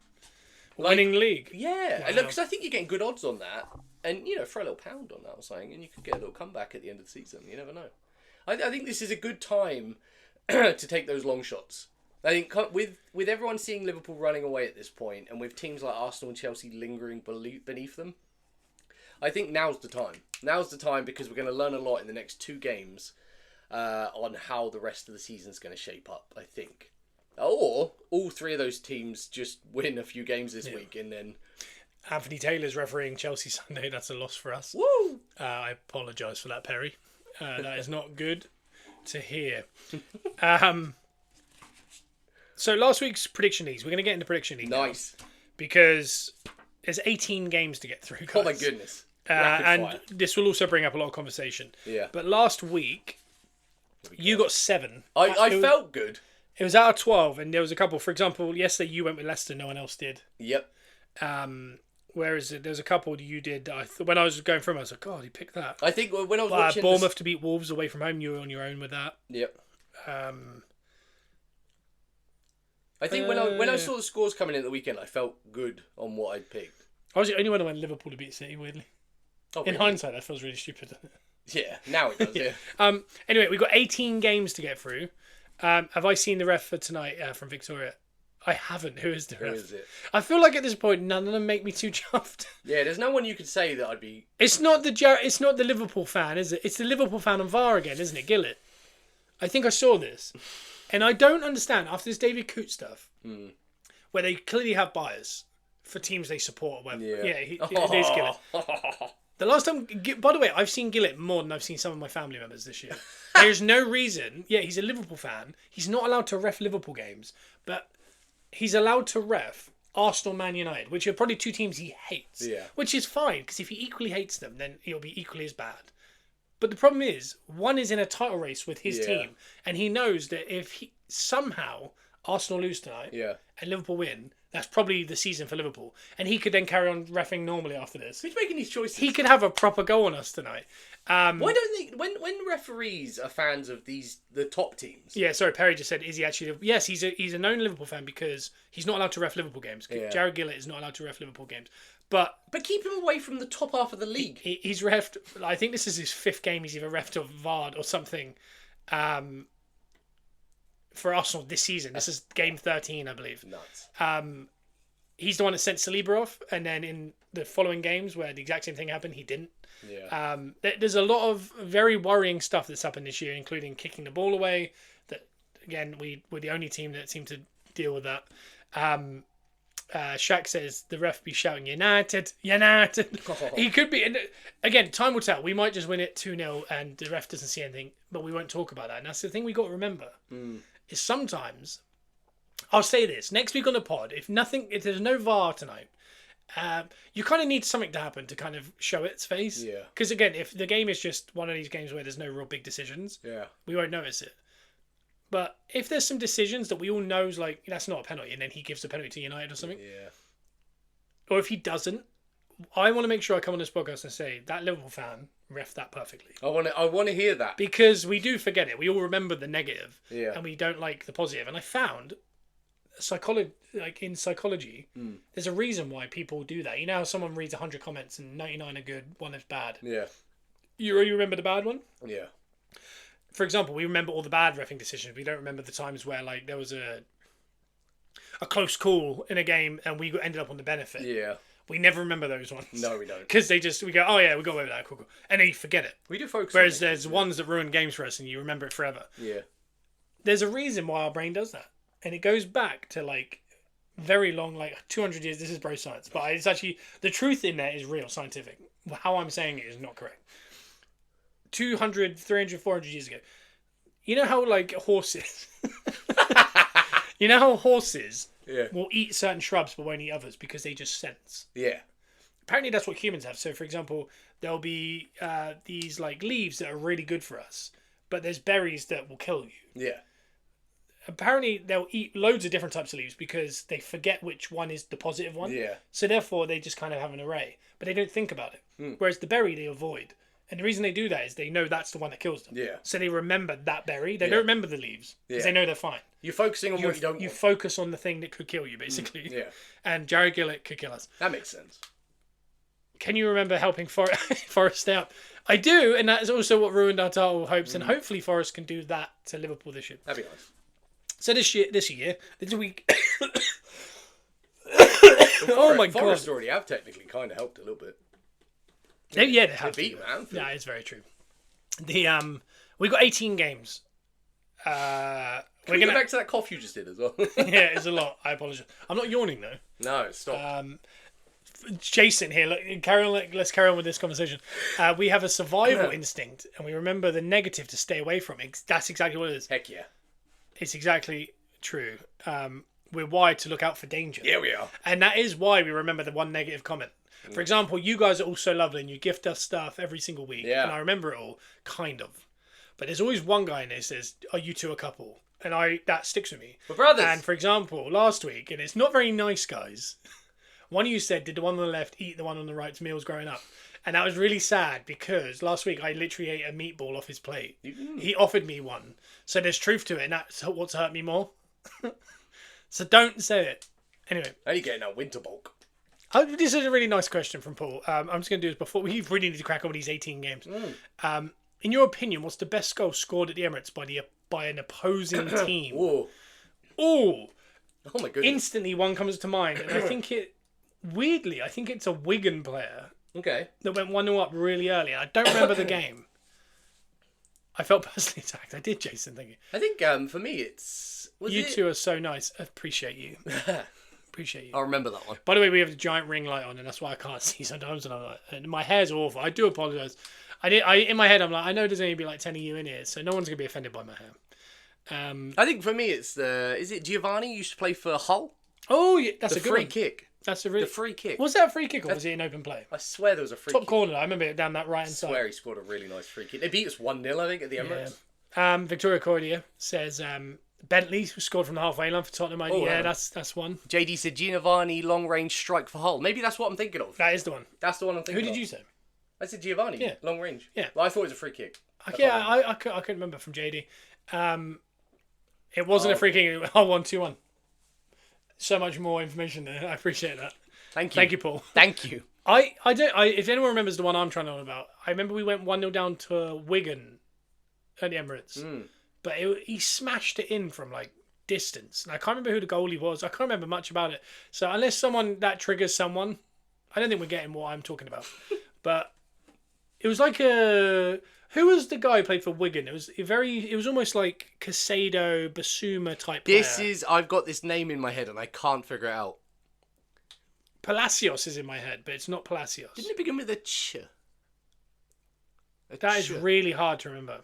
Winning the league? Yeah. Because I think you're getting good odds on that. And, throw a little pound on that or something, and you could get a little comeback at the end of the season. You never know. I think this is a good time to take those long shots. I think with everyone seeing Liverpool running away at this point, and with teams like Arsenal and Chelsea lingering beneath them, I think now's the time. Now's the time, because we're going to learn a lot in the next 2 games on how the rest of the season's going to shape up, I think. Or all 3 of those teams just win a few games this week, and then... Anthony Taylor's refereeing Chelsea Sunday. That's a loss for us. Woo! I apologise for that, Perry. That is not good to hear. So last week's prediction leagues. We're going to get into prediction league Nice. now, because there's 18 games to get through, guys. Oh my goodness. And fire. this will also bring up a lot of conversation. Yeah. But last week, you got 7. I felt good. It was out of 12, and there was a couple. For example, yesterday you went with Leicester, no one else did. Yep. Whereas there's a couple you did. When I was going through them, I was like, God, he picked that. I think when I was watching Bournemouth to beat Wolves away from home, you were on your own with that. Yep. I think when I saw the scores coming in at the weekend, I felt good on what I'd picked. I was the only one who went Liverpool to beat City, weirdly. Oh, in hindsight, that feels really stupid, doesn't it? Yeah, now it does, yeah. Anyway, we've got 18 games to get through. Have I seen the ref for tonight from Victoria? I haven't. Who is the Who ref? is it? I feel like at this point, none of them make me too chuffed. Yeah, there's no one you could say that I'd be... It's not the Liverpool fan, is it? It's the Liverpool fan on VAR again, isn't it? Gillett. I think I saw this. And I don't understand, after this David Coote stuff, where they clearly have bias for teams they support or whatever. Yeah, it is Gillett. The last time... By the way, I've seen Gillett more than I've seen some of my family members this year. There's no reason... Yeah, he's a Liverpool fan. He's not allowed to ref Liverpool games, but he's allowed to ref Arsenal, Man United, which are probably two teams he hates. Yeah. Which is fine, because if he equally hates them, then he'll be equally as bad. But the problem is, one is in a title race with his team, and he knows that if he somehow Arsenal lose tonight and Liverpool win, that's probably the season for Liverpool. And he could then carry on reffing normally after this. Who's making these choices? He could have a proper go on us tonight. Why don't they... When referees are fans of the top teams... Yeah, sorry, Perry just said, is he actually... Yes, he's a known Liverpool fan because he's not allowed to ref Liverpool games. Jared Gillett is not allowed to ref Liverpool games. But keep him away from the top half of the league. He's refed... I think this is his 5th game he's either refed or VAR'd or something for Arsenal this season. This is game 13, I believe. Nuts. He's the one that sent Saliba off, and then in the following games where the exact same thing happened, he didn't. Yeah. There's a lot of very worrying stuff that's happened this year, including kicking the ball away. That again, we're the only team that seem to deal with that. Shaq says the ref be shouting United. He could be. And again, time will tell. We might just win it 2-0 and the ref doesn't see anything, but we won't talk about that. And that's the thing we got to remember is sometimes. I'll say this next week on the pod. If there's no VAR tonight, you kind of need something to happen to kind of show its face. Yeah. Because again, if the game is just one of these games where there's no real big decisions, we won't notice it. But if there's some decisions that we all know is like that's not a penalty, and then he gives a penalty to United or something, or if he doesn't, I want to make sure I come on this podcast and say that Liverpool fan ref that perfectly. I want to hear that because we do forget it. We all remember the negative, and we don't like the positive. And I found. In psychology, there's a reason why people do that. You know how someone reads 100 comments and 99 are good, one is bad. Yeah. You remember the bad one? Yeah. For example, we remember all the bad reffing decisions. We don't remember the times where like there was a close call in a game and we ended up on the benefit. Yeah. We never remember those ones. No, we don't. Because we go, oh yeah, we got away with that, cool. And then you forget it. We do focus Whereas there's ones that ruin games for us and you remember it forever. Yeah. There's a reason why our brain does that. And it goes back to like very long, like 200 years. This is bro science, but it's actually the truth in there is real scientific. How I'm saying it is not correct. 200, 300, 400 years ago. You know how like horses, will eat certain shrubs but won't eat others because they just sense. Yeah. Apparently that's what humans have. So for example, there'll be these like leaves that are really good for us, but there's berries that will kill you. Yeah. Apparently they'll eat loads of different types of leaves because they forget which one is the positive one. Yeah. So therefore they just kind of have an array, but they don't think about it. Whereas the berry they avoid. And the reason they do that is they know that's the one that kills them. Yeah. So they remember that berry. They don't remember the leaves because they know they're fine. You're focusing on what you don't want. You focus on the thing that could kill you, basically. Yeah. And Jared Gillett could kill us. That makes sense. Can you remember helping Forest out? I do, and that is also what ruined our title hopes. And hopefully Forest can do that to Liverpool this year. That'd be nice. So this week. Oh my god! Forest already have technically kind of helped a little bit. They have. They beat Anfield. Yeah, it's very true. We got 18 games. Can we go back to that cough you just did as well? Yeah, it's a lot. I apologize. I'm not yawning though. No, stop. Jason here. Let's carry on with this conversation. We have a survival instinct, and we remember the negative to stay away from. That's exactly what it is. Heck yeah. It's exactly true. We're wired to look out for danger. Yeah, we are. And that is why we remember the one negative comment. For example, you guys are all so lovely and you gift us stuff every single week. Yeah. And I remember it all, kind of. But there's always one guy in there who says, are you two a couple? And that sticks with me. We're brothers. And for example, last week, and it's not very nice, guys. One of you said, did the one on the left eat the one on the right's meals growing up? And that was really sad because last week I literally ate a meatball off his plate. He offered me one. So there's truth to it, and that's what's hurt me more. So don't say it. Anyway. How are you getting that winter bulk? This is a really nice question from Paul. I'm just going to do this before we really need to crack on these 18 games. In your opinion, what's the best goal scored at the Emirates by an opposing team? Ooh. Ooh. Oh my goodness. Instantly, one comes to mind, and I think it's a Wigan player Okay. that went 1-0 up really early. I don't remember the game. I felt personally attacked. I did, Jason. Thank you. I think for me it's... You two are so nice. I appreciate you. Appreciate you. I'll remember that one. By the way, we have the giant ring light on, and that's why I can't see sometimes. And my hair's awful. I do apologise. In my head, I'm like, I know there's only be like 10 of you in here, so no one's gonna be offended by my hair. I think for me it's is it Giovanni used to play for Hull? Oh, yeah, that's a good free one. kick. That's a really... The free kick. Was that a free kick or was it an open play? I swear there was a free Top kick. corner. I remember it down that right hand I side. swear he scored a really nice free kick. They beat us 1-0, I think, at the Emirates. Yeah. Victoria Cordia says Bentley scored from the halfway line for Tottenham. Oh, yeah, wow. that's one. JD said Giovanni long range strike for Hull. Maybe that's what I'm thinking of. That is the one. That's the one I'm thinking Who of. did you say? I said Giovanni. Yeah. Long range. Yeah. Well, I thought it was a free kick. I couldn't remember from JD. It wasn't a free kick. I won 2-1. So much more information there. I appreciate that. Thank you. Thank you, Paul. Thank you. If anyone remembers the one I'm trying to know about, I remember we went 1-0 down to Wigan at the Emirates. But he smashed it in from like distance. And I can't remember who the goalie was. I can't remember much about it. So unless that triggers someone, I don't think we're getting what I'm talking about. But it was like who was the guy who played for Wigan? It was almost like Casado, Basuma type player. I've got this name in my head and I can't figure it out. Palacios is in my head, but it's not Palacios. Didn't it begin with a ch? That is really hard to remember.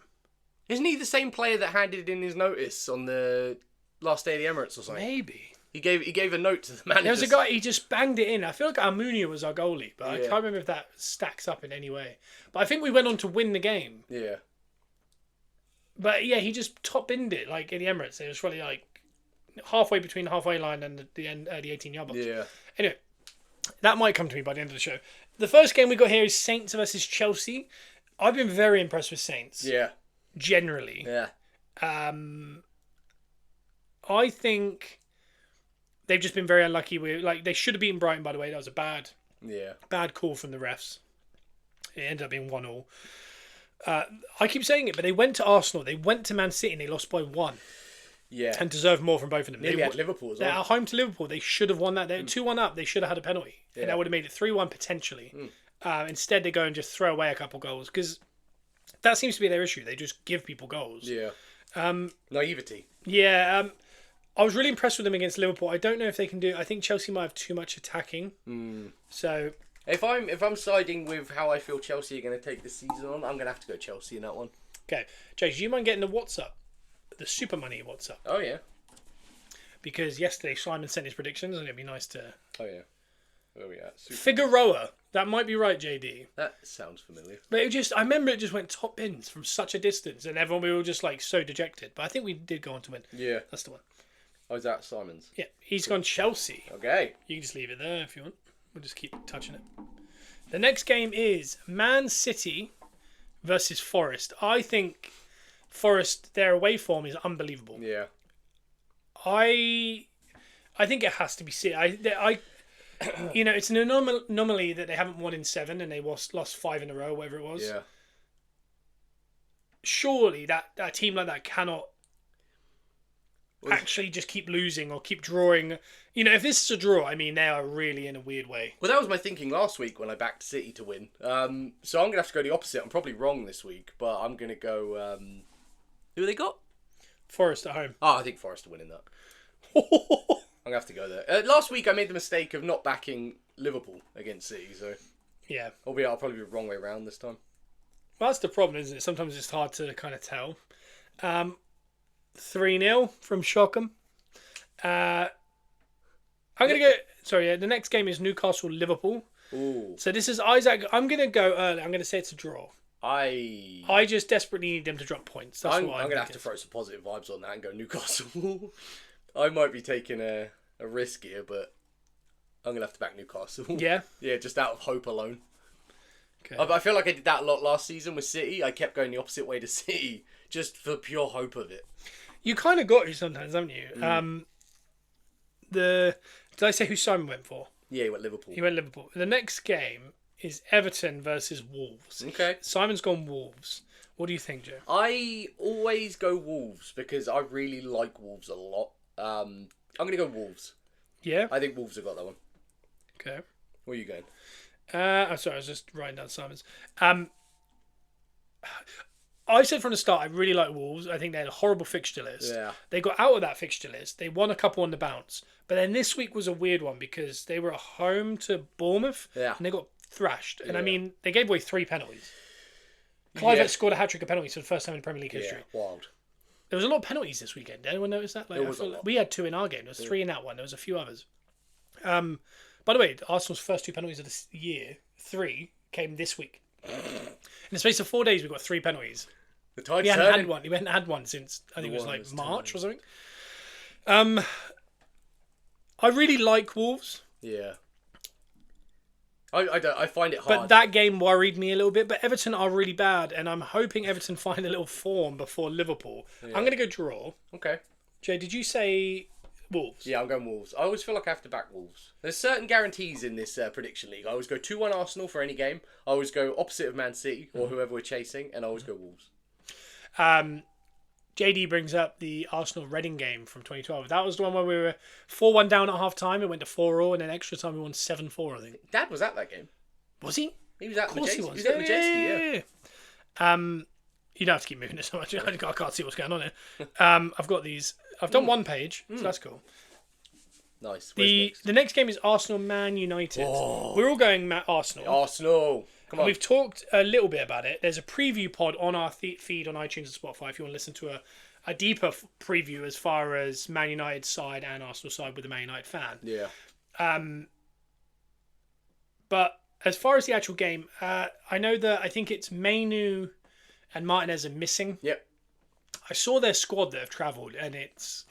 Isn't he the same player that handed in his notice on the last day of the Emirates or something? Maybe. He gave a note to the manager. There was a guy, he just banged it in. I feel like Almunia was our goalie, but I Yeah. can't remember if that stacks up in any way. But I think we went on to win the game. Yeah. But yeah, he just top-binned it, like in the Emirates. It was probably like halfway between the halfway line and the 18-yard box. Yeah. Anyway, that might come to me by the end of the show. The first game we got here is Saints versus Chelsea. I've been very impressed with Saints. Yeah. Generally. Yeah. I think they've just been very unlucky with, like, they should have beaten Brighton, by the way. That was a bad call from the refs. It ended up being 1-1. I keep saying it, but they went to Arsenal, they went to Man City, and they lost by 1. Yeah. And deserved more from both of them. Nearly had Liverpool as well. They're at home to Liverpool. They should have won that. They were 2-1 up. They should have had a penalty. Yeah. And that would have made it 3-1 potentially. Instead, they go and just throw away a couple goals. Because that seems to be their issue. They just give people goals. Yeah. Naivety. Yeah. I was really impressed with them against Liverpool. I don't know if they can do... I think Chelsea might have too much attacking. So... If I'm siding with how I feel Chelsea are going to take this season on, I'm going to have to go Chelsea in that one. Okay. Jake, do you mind getting the WhatsApp? The Super Money WhatsApp? Oh, yeah. Because yesterday Simon sent his predictions and it'd be nice to... Oh, yeah. Where are we at? Figueroa. That might be right, JD. That sounds familiar. But I remember it just went top bins from such a distance and everyone, we were just like so dejected. But I think we did go on to win. Yeah. That's the one. Oh, is that Simon's? Yeah. He's gone Chelsea. Okay. You can just leave it there if you want. We'll just keep touching it. The next game is Man City versus Forest. I think Forest, their away form is unbelievable. Yeah. I think it has to be City. It's an anomaly that they haven't won in 7 and they lost 5 in a row, whatever it was. Yeah. Surely that team like that cannot actually just keep losing or keep drawing. If this is a draw, I mean, they are really in a weird way. Well, that was my thinking last week when I backed City to win. So I'm going to have to go the opposite. I'm probably wrong this week, but I'm going to go... who have they got? Forest at home. Oh, I think Forest are winning that. I'm going to have to go there. Last week I made the mistake of not backing Liverpool against City, so... Yeah. Albeit I'll probably be the wrong way around this time. Well, that's the problem, isn't it? Sometimes it's hard to kind of tell. 3-0 from Shockham. I'm going to go... Sorry, the next game is Newcastle-Liverpool. Ooh. So this is Isaac. I'm going to go early. I'm going to say it's a draw. I just desperately need them to drop points. That's I'm what going to have to throw some positive vibes on that and go Newcastle. I might be taking a risk here, but I'm going to have to back Newcastle. Yeah? Yeah, just out of hope alone. Okay. I feel like I did that a lot last season with City. I kept going the opposite way to City, just for pure hope of it. You kind of got to sometimes, haven't you? Did I say who Simon went for? Yeah, he went Liverpool. He went Liverpool. The next game is Everton versus Wolves. Okay. Simon's gone Wolves. What do you think, Joe? I always go Wolves because I really like Wolves a lot. I'm going to go Wolves. Yeah? I think Wolves have got that one. Okay. Where are you going? I'm sorry, I was just writing down Simon's. I said from the start, I really like Wolves. I think they had a horrible fixture list. Yeah. They got out of that fixture list. They won a couple on the bounce. But then this week was a weird one because they were at home to Bournemouth. Yeah. And they got thrashed. And I Yeah. mean, they gave away 3 penalties. Clive scored a hat-trick of penalties for the first time in Premier League history. Yeah, wild. There was a lot of penalties this weekend. Did anyone notice that? Like, There was a lot. We had 2 in our game. There was 3 in that one. There was a few others. By the way, Arsenal's first 2 penalties of this year, 3, came this week. In the space of 4 days, we got 3 penalties. The tide's We hadn't turning. had one. We hadn't had one since I think it was like March or something. I really like Wolves, Yeah. I find it hard. but that game worried me a little bit. But Everton are really bad, and I'm hoping Everton find a little form before Liverpool. I'm going to go draw. Okay. Jay, did you say Wolves? Yeah, I'm going Wolves. I always feel like I have to back Wolves. There's certain guarantees in this prediction league. I always go 2-1 Arsenal for any game. I always go opposite of Man City or whoever we're chasing, and I always go Wolves. JD brings up the Arsenal-Reading game from 2012. That was the one where we were 4-1 down at half-time. It went to 4-4, and then extra time we won 7-4, I think. Dad was at that game. Was he? He was at Of course he Majeski. was. He was at Majeski, yeah. You don't have to keep moving it so much. I can't see what's going on here. I've got these. I've done one page, so that's cool. Nice. Where's next? The next game is Arsenal-Man United. Oh. We're all going Arsenal. Arsenal. Come on. We've talked a little bit about it. There's a preview pod on our feed on iTunes and Spotify if you want to listen to a deeper preview as far as Man United side and Arsenal side with the Man United fan. Yeah. But as far as the actual game, I know that I think it's Mainu and Martinez are missing. Yep. I saw their squad that have travelled, and it's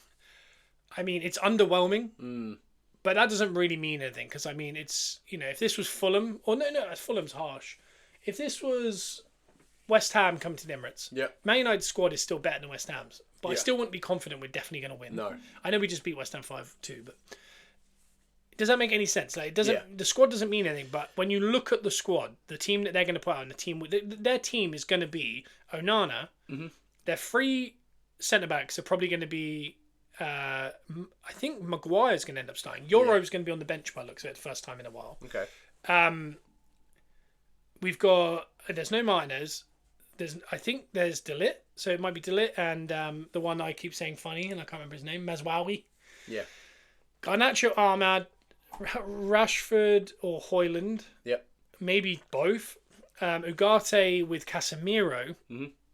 underwhelming. But that doesn't really mean anything because, I mean, it's, if this was Fulham, or no, Fulham's harsh. If this was West Ham coming to the Emirates, Man United's squad is still better than West Ham's. But I still wouldn't be confident we're definitely going to win. No. I know we just beat West Ham 5-2, but does that make any sense? Like, it doesn't. The squad doesn't mean anything, but when you look at the squad, the team that they're going to put out, and their team is going to be Onana. Mm-hmm. Their 3 centre-backs are probably going to be... I think Maguire's going to end up starting. Euro's going to be on the bench by the looks of it, first time in a while. Okay. We've got... There's no Martinez. I think there's De Ligt. So it might be De Ligt and the one I keep saying funny, and I can't remember his name, Mazraoui. Yeah. Garnacho, Ahmad, Rashford or Højlund. Yep. Maybe both. Ugarte with Casemiro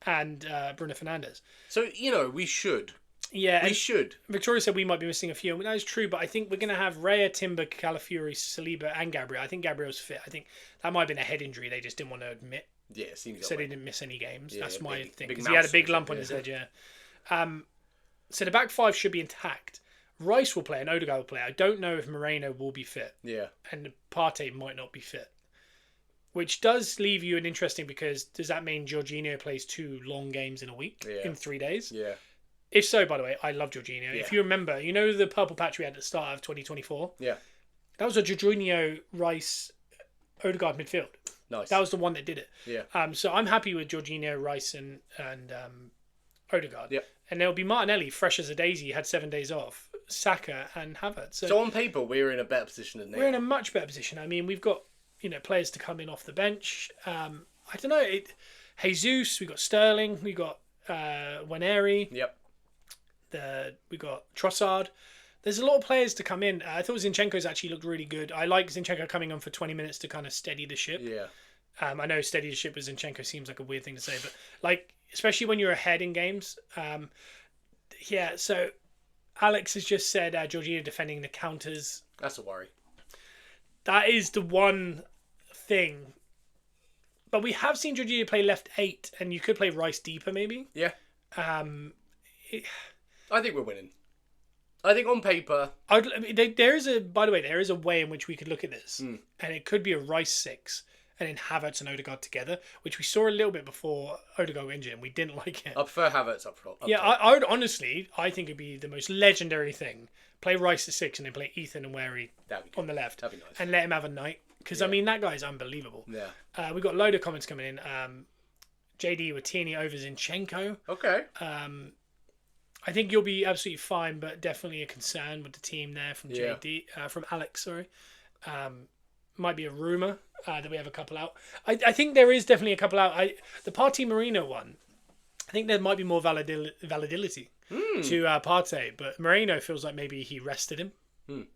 and Bruno Fernandes. So, we should. Yeah, We should. Victoria said we might be missing a few. That is true, but I think we're going to have Raya, Timber, Calafiori, Saliba, and Gabriel. I think Gabriel's fit. I think that might have been a head injury they just didn't want to admit. Yeah, it seems Said that he way. didn't miss any games. Yeah, That's my thing. big Because he had a big mouse lump on his head, yeah. So the back 5 should be intact. Rice will play and Odegaard will play. I don't know if Moreno will be fit. Yeah. And Partey might not be fit. Which does leave you an interesting, because does that mean Jorginho plays 2 long games in a week? Yeah. In 3 days? Yeah. If so, by the way, I love Jorginho. Yeah. If you remember, the purple patch we had at the start of 2024? Yeah. That was a Jorginho, Rice, Odegaard midfield. Nice. That was the one that did it. Yeah. So I'm happy with Jorginho, Rice, and Odegaard. Yeah. And there'll be Martinelli, fresh as a daisy, had 7 days off. Saka and Havertz. So on paper, we're in a better position than they we're in are. a much better position. I mean, we've got players to come in off the bench. I don't know. Jesus, we got Sterling, we got Waneri. Yep. We got Trossard. There's a lot of players to come in. I thought Zinchenko's actually looked really good. I like Zinchenko coming on for 20 minutes to kind of steady the ship. Yeah. I know steady the ship with Zinchenko seems like a weird thing to say, but especially when you're ahead in games. So Alex has just said Jorginho defending the counters. That's a worry. That is the one thing. But we have seen Jorginho play left 8, and you could play Rice deeper maybe. Yeah. I think we're winning. I think on paper... there is a way in which we could look at this. And it could be a Rice 6 and then Havertz and Odegaard together, which we saw a little bit before Odegaard got injured and we didn't like it. I prefer Havertz up front. I would honestly, I think it'd be the most legendary thing. Play Rice at 6 and then play Ethan and Wary on the left. That'd be nice. And let him have a night. Because, I mean, that guy's unbelievable. Yeah. We've got a load of comments coming in. JD with Tierney over Zinchenko. Okay. I think you'll be absolutely fine, but definitely a concern with the team there from Yeah. from Alex. Sorry, might be a rumor that we have a couple out. I think there is definitely a couple out. The Partey Marino one. I think there might be more validity to Partey, but Moreno feels like maybe he rested him,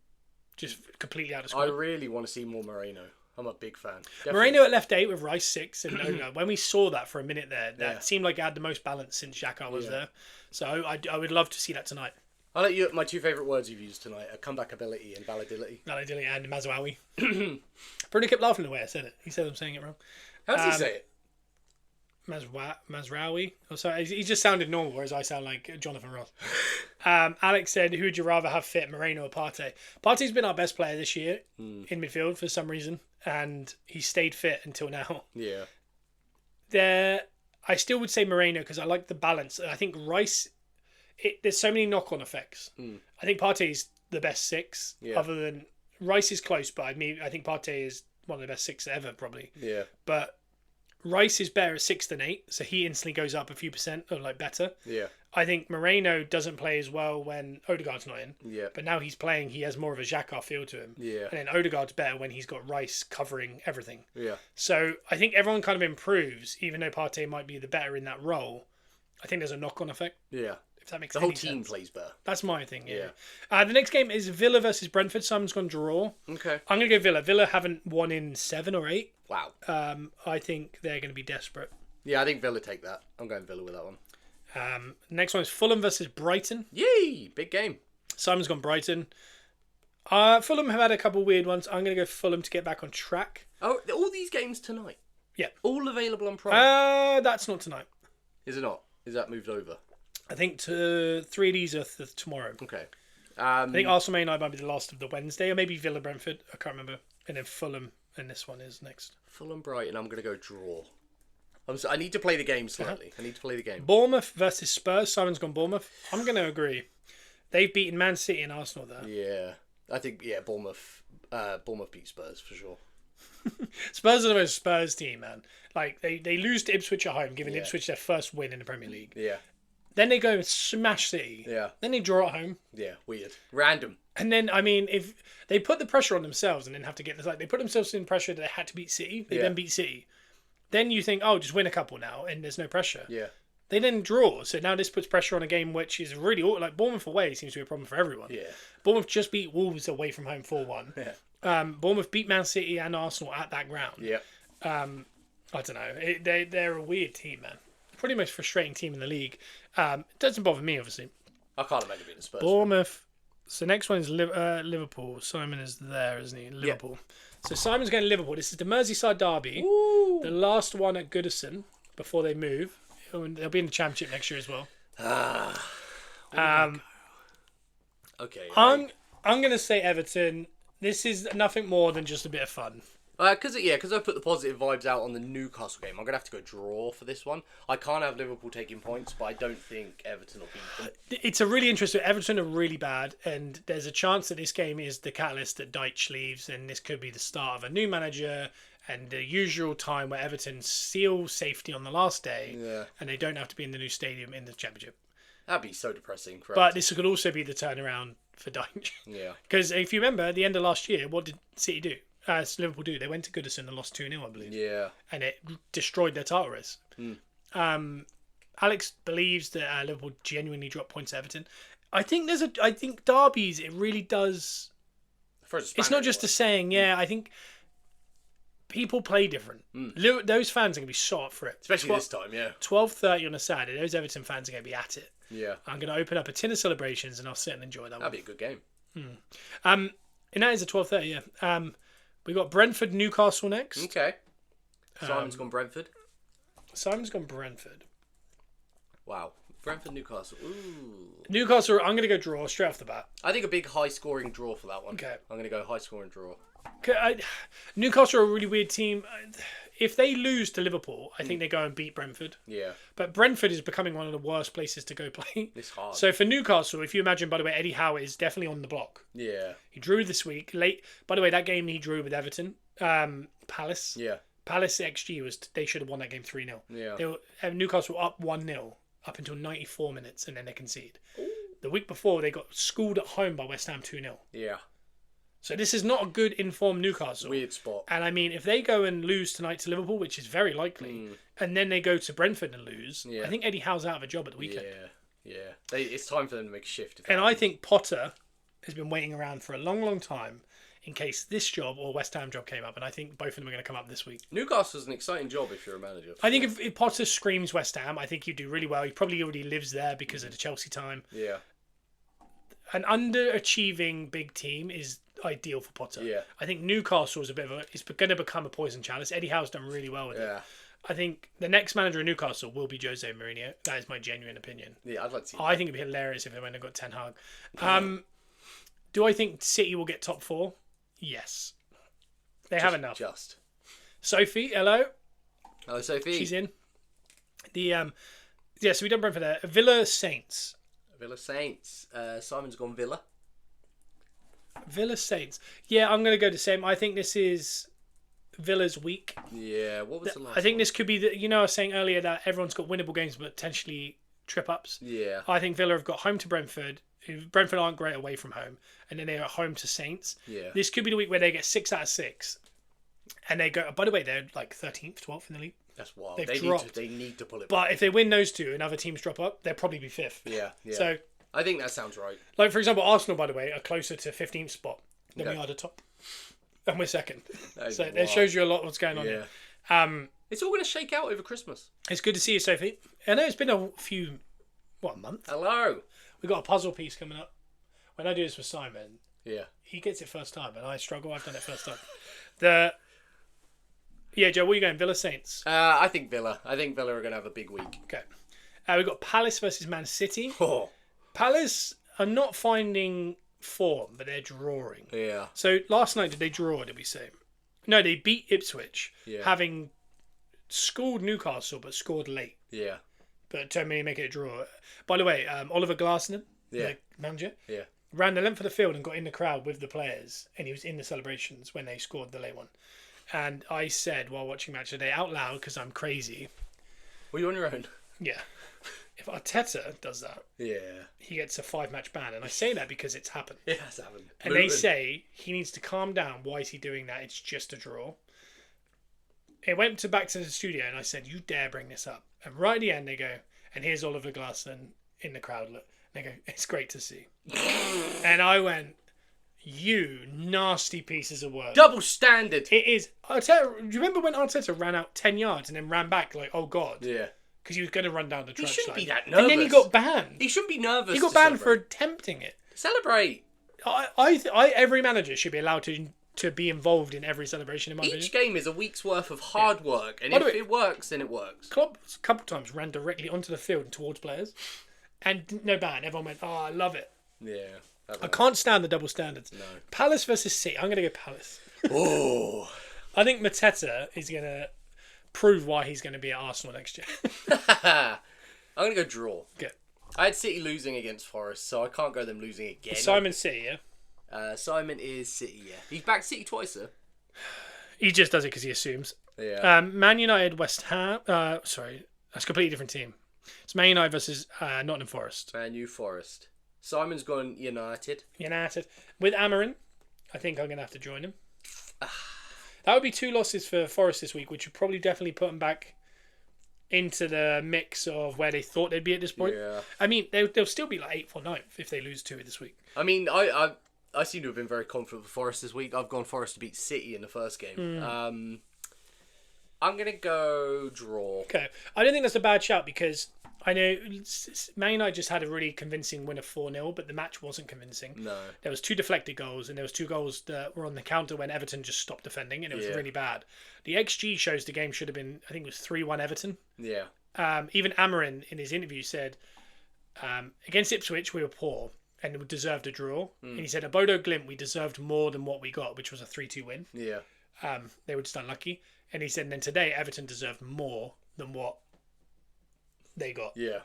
just completely out of I squad. really want to see more Moreno. I'm a big fan. Definitely. Moreno at left 8 with Rice 6 and Odegaard. When we saw that for a minute there, that seemed like it had the most balance since Xhaka was there. So I would love to see that tonight. I'll let you. My two favourite words you've used tonight are comeback ability and validity. Validity and Mazraoui. Bruno kept laughing the way I said it. He said I'm saying it wrong. How does he say it? Mazraoui. Oh, sorry, he just sounded normal, whereas I sound like Jonathan Ross. Alex said, who would you rather have fit, Moreno or Partey? Partey's been our best player this year in midfield for some reason, and he stayed fit until now. Yeah. I still would say Moreno because I like the balance. I think Rice, there's so many knock-on effects. I think Partey's the best 6, other than Rice is close, but I think Partey is one of the best 6 ever, probably. Yeah. But Rice is better at 6 than 8, so he instantly goes up a few percent, or like better. Yeah. I think Moreno doesn't play as well when Odegaard's not in. Yeah. But now he's playing, he has more of a Xhaka feel to him. Yeah. And then Odegaard's better when he's got Rice covering everything. Yeah. So I think everyone kind of improves, even though Partey might be the better in that role. I think there's a knock-on effect. Yeah. If that makes The any whole team sense. plays better. That's my thing, yeah. The next game is Villa versus Brentford. Simon's gone draw. Okay. I'm going to go Villa. Villa haven't won in 7 or 8. Wow. I think they're going to be desperate. Yeah, I think Villa take that. I'm going Villa with that one. Next one is Fulham versus Brighton. Yay! Big game. Simon's gone Brighton. Fulham have had a couple weird ones. I'm going to go Fulham to get back on track. Oh, all these games tonight? Yeah. All available on Prime? That's not tonight. Is it not? Is that moved over? I think 3 of these are tomorrow. Okay. I think Arsenal Man United might be the last of the Wednesday, or maybe Villa Brentford. I can't remember. And then Fulham, and this one is next. Fulham Brighton, I'm going to go draw. I need to play the game slightly. I need to play the game. Bournemouth versus Spurs. Simon's gone Bournemouth. I'm going to agree. They've beaten Man City and Arsenal there. Yeah. I think, Bournemouth beat Spurs for sure. Spurs are the most Spurs team, man. Like, they lose to Ipswich at home, giving Ipswich their first win in the Premier League. Yeah. Then they go and smash City. Yeah. Then they draw at home. Yeah, weird. Random. And then, I mean, if they put the pressure on themselves and then have to get this, like, they put themselves in pressure that they had to beat City. They then beat City. Then you think, oh, just win a couple now, and there's no pressure. Yeah. They then draw, so now this puts pressure on a game which is really, like, Bournemouth away seems to be a problem for everyone. Yeah. Bournemouth just beat Wolves away from home 4-1. Yeah. Bournemouth beat Man City and Arsenal at that ground. Yeah. I don't know. They're a weird team, man. Pretty most frustrating team in the league. It doesn't bother me, obviously. I can't imagine being a Spurs. Bournemouth. So next one is Liverpool. Simon is there, isn't he? Liverpool. So Simon's going to Liverpool. This is the Merseyside derby. Ooh. The last one at Goodison before they move. They'll be in the Championship next year as well. Okay. I'm going to say Everton. This is nothing more than just a bit of fun. Because I put the positive vibes out on the Newcastle game. I'm going to have to go draw for this one. I can't have Liverpool taking points, but I don't think Everton will beat them. It's a really interesting... Everton are really bad, and there's a chance that this game is the catalyst that Deitch leaves, and this could be the start of a new manager, and the usual time where Everton seal safety on the last day, and they don't have to be in the new stadium in the Championship. That'd be so depressing. For But Everton. this could also be the turnaround for Deitch. Yeah. Because if you remember, at the end of last year, what did City do? Liverpool do. They went to Goodison and lost 2-0, I believe. Yeah. And it destroyed their title race. Alex believes that Liverpool genuinely dropped points to Everton. I think derbies, it really does. It's not just a saying. Yeah, I think people play different. Those fans are going to be shot for it. Especially this time, yeah. 12:30 on a Saturday. Those Everton fans are going to be at it. Yeah. I'm going to open up a tin of celebrations and I'll sit and enjoy that. That'd be a good game. And that is a 12:30. Yeah. We got Brentford Newcastle next. Okay. Simon's gone Brentford. Simon's gone Brentford. Wow. Brentford Newcastle. Ooh. Newcastle. I'm going to go draw straight off the bat. I think a big high scoring draw for that one. Okay. I'm going to go high scoring draw. Newcastle are a really weird team. If they lose to Liverpool, I think they go and beat Brentford. Yeah. But Brentford is becoming one of the worst places to go play. It's hard. So for Newcastle, if you imagine, by the way, Eddie Howe is definitely on the block. Yeah. He drew this week. Late. By the way, that game he drew with Everton, Palace. Yeah. Palace XG was they should have won that game 3-0. Yeah. Newcastle were up 1-0 up until 94 minutes, and then they concede. The week before, they got schooled at home by West Ham 2-0. Yeah. So this is not a good informed Newcastle. Weird spot. And I mean, if they go and lose tonight to Liverpool, which is very likely, and then they go to Brentford and lose, I think Eddie Howe's out of a job at the weekend. Yeah. It's time for them to make a shift. And I think Potter has been waiting around for a long, long time in case this job or West Ham job came up. And I think both of them are going to come up this week. Newcastle's an exciting job if you're a manager. I think if Potter screams West Ham, I think he'd do really well. He probably already lives there because of the Chelsea time. Yeah. An underachieving big team is ideal for Potter. Yeah. I think Newcastle is it's going to become a poison chalice. Eddie Howe's done really well with it. I think the next manager of Newcastle will be Jose Mourinho. That is my genuine opinion. Yeah, I'd like to see I think it'd be hilarious if they went and got Ten Hag. Do I think City will get top 4? Yes. They have enough. Sophie, hello. Hello, Sophie. She's in. So we done Brentford there. Villa Saints. Simon's gone Villa. Villa Saints. Yeah, I'm going to go the same. I think this is Villa's week. Yeah, what was the last I think one? this could be I was saying earlier that everyone's got winnable games but potentially trip-ups. Yeah. I think Villa have got home to Brentford. Brentford aren't great away from home. And then they're at home to Saints. Yeah. This could be the week where they get 6 out of 6. And they go, by the way, they're like 13th, 12th in the league. That's wild. They've They dropped. need to pull it back. But if they win those two and other teams drop up, they'll probably be 5th. Yeah. So, I think that sounds right. like, for example, Arsenal, by the way, are closer to 15th spot than we are the top. And we're 2nd. So it shows you a lot what's going on here. It's all going to shake out over Christmas. It's good to see you, Sophie. I know it's been a month? Hello. We've got a puzzle piece coming up. When I do this with Simon, he gets it first time, and I struggle. I've done it first time. Joe, where are you going? Villa Saints? I think Villa. I think Villa are going to have a big week. Okay. We've got Palace versus Man City. Oh. Palace are not finding form, but they're drawing. Yeah. So last night, did they draw, did we say? No, they beat Ipswich, having scored Newcastle, but scored late. Yeah. But Tommy make it a draw. By the way, Oliver Glasner, the manager, ran the length of the field and got in the crowd with the players, and he was in the celebrations when they scored the late one. And I said while watching Match Today out loud, because I'm crazy. Were you on your own? Yeah. If Arteta does that, he gets a 5-match ban. And I say that because it's happened. It has happened. And they say he needs to calm down. Why is he doing that? It's just a draw. It went back to the studio and I said, you dare bring this up. And right at the end they go, and here's Oliver Glasner in the crowd. Look. And they go, it's great to see. And I went, you nasty pieces of work. Double standard. It is. Arteta, do you remember when Arteta ran out 10 yards and then ran back like, oh God? Yeah. Because he was going to run down the touchline. He shouldn't be that nervous. And then he got banned. He shouldn't be nervous. He got banned for attempting it. Celebrate. Every manager should be allowed to be involved in every celebration, in my opinion. Each game is a week's worth of hard work, and if it works, then it works. Klopp a couple of times ran directly onto the field and towards players, and no ban. Everyone went, "Oh, I love it." Yeah. I can't stand the double standards. No. Palace versus City. I'm going to go Palace. Oh. I think Mateta is going to prove why he's going to be at Arsenal next year. I'm going to go draw. Okay. I had City losing against Forest, so I can't go them losing again. Simon City, yeah? Simon is City, yeah. He's backed City twice, sir. He just does it because he assumes. Yeah. Man United, West Ham. Sorry, that's a completely different team. It's Man United versus Nottingham Forest. Man U Forest. Simon's gone United. With Amarin, I think I'm going to have to join him. That would be 2 losses for Forest this week, which would probably definitely put them back into the mix of where they thought they'd be at this point. Yeah. I mean, they'll still be like 8th or 9th if they lose 2 this week. I mean, I seem to have been very confident with Forest this week. I've gone Forest to beat City in the first game. I'm going to go draw. Okay. I don't think that's a bad shout because I know Man United just had a really convincing win of 4-0, but the match wasn't convincing. No. There was 2 deflected goals, and there was 2 goals that were on the counter when Everton just stopped defending, and it was really bad. The XG shows the game should have been, I think it was 3-1 Everton. Yeah. Even Amarin in his interview said, against Ipswich we were poor and we deserved a draw. And he said, at Bodo Glimt we deserved more than what we got, which was a 3-2 win. Yeah. They were just unlucky. And he said, and then today Everton deserved more than what they got. Yeah.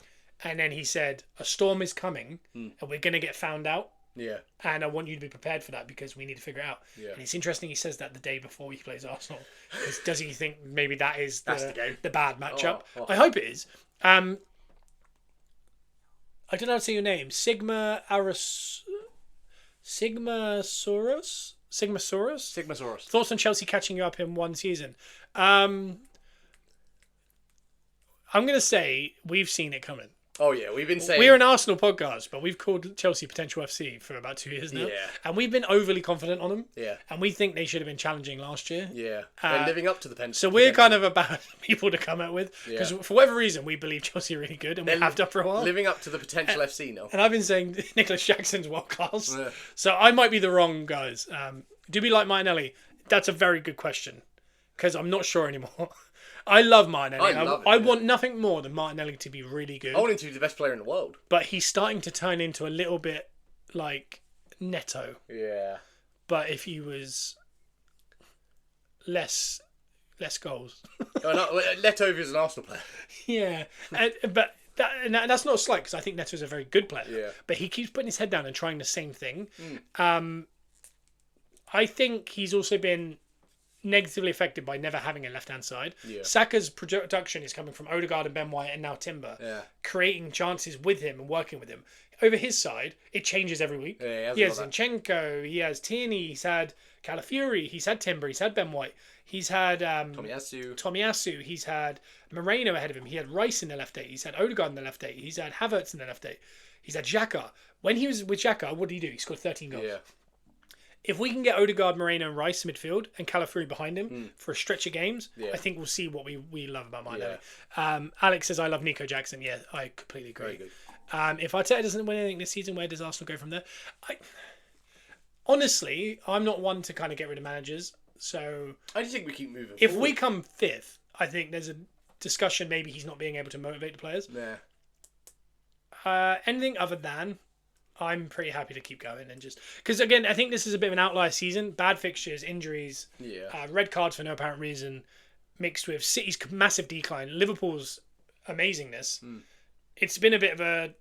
And then he said, a storm is coming and we're going to get found out. Yeah. And I want you to be prepared for that because we need to figure it out. Yeah. And it's interesting he says that the day before he plays Arsenal. Does he think maybe that is That's the game. the bad matchup? Oh. I hope it is. I don't know how to say your name. Sigmasaurus? Sigmasaurus. Thoughts on Chelsea catching you up in one season? I'm going to say we've seen it coming. Oh, yeah. We've been saying... We're an Arsenal podcast, but we've called Chelsea potential FC for about 2 years now. Yeah. And we've been overly confident on them. Yeah. And we think they should have been challenging last year. Yeah. They're living up to the pen. So we're kind of about people to come out with. Because for whatever reason, we believe Chelsea are really good. And we have done for a while. Living up to the potential FC now. And I've been saying Nicholas Jackson's world class. Yeah. So I might be the wrong guys. Do we like Martinelli? That's a very good question. Because I'm not sure anymore. I love Martinelli. I want nothing more than Martinelli to be really good. I want him to be the best player in the world. But he's starting to turn into a little bit like Neto. Yeah. But if he was less goals. Neto is an Arsenal player. Yeah. But that's not a slight, because I think Neto's a very good player. Yeah. But he keeps putting his head down and trying the same thing. I think he's also been negatively affected by never having a left-hand side. Yeah. Saka's production is coming from Odegaard and Ben White and now Timber, creating chances with him and working with him. Over his side, it changes every week. Yeah, he has Zinchenko, he has Tierney, he's had Calafiori, he's had Timber, he's had Ben White, he's had Tomiyasu, he's had Moreno ahead of him, he had Rice in the left eight, he's had Odegaard in the left eight, he's had Havertz in the left eight, he's had Xhaka. When he was with Xhaka, what did he do? He scored 13 goals. Yeah. If we can get Odegaard, Moreno and Rice in midfield and Calafiori behind him for a stretch of games, I think we'll see what we love about Martinelli. Alex says, I love Nico Jackson. Yeah, I completely agree. Very good. If Arteta doesn't win anything this season, where does Arsenal go from there? Honestly, I'm not one to kind of get rid of managers. So I just think we keep moving if forward. we come fifth, I think there's a discussion maybe he's not being able to motivate the players. Yeah. Anything other than... I'm pretty happy to keep going and just... Because, again, I think this is a bit of an outlier season. Bad fixtures, injuries, red cards for no apparent reason, mixed with City's massive decline, Liverpool's amazingness. It's been a bit of a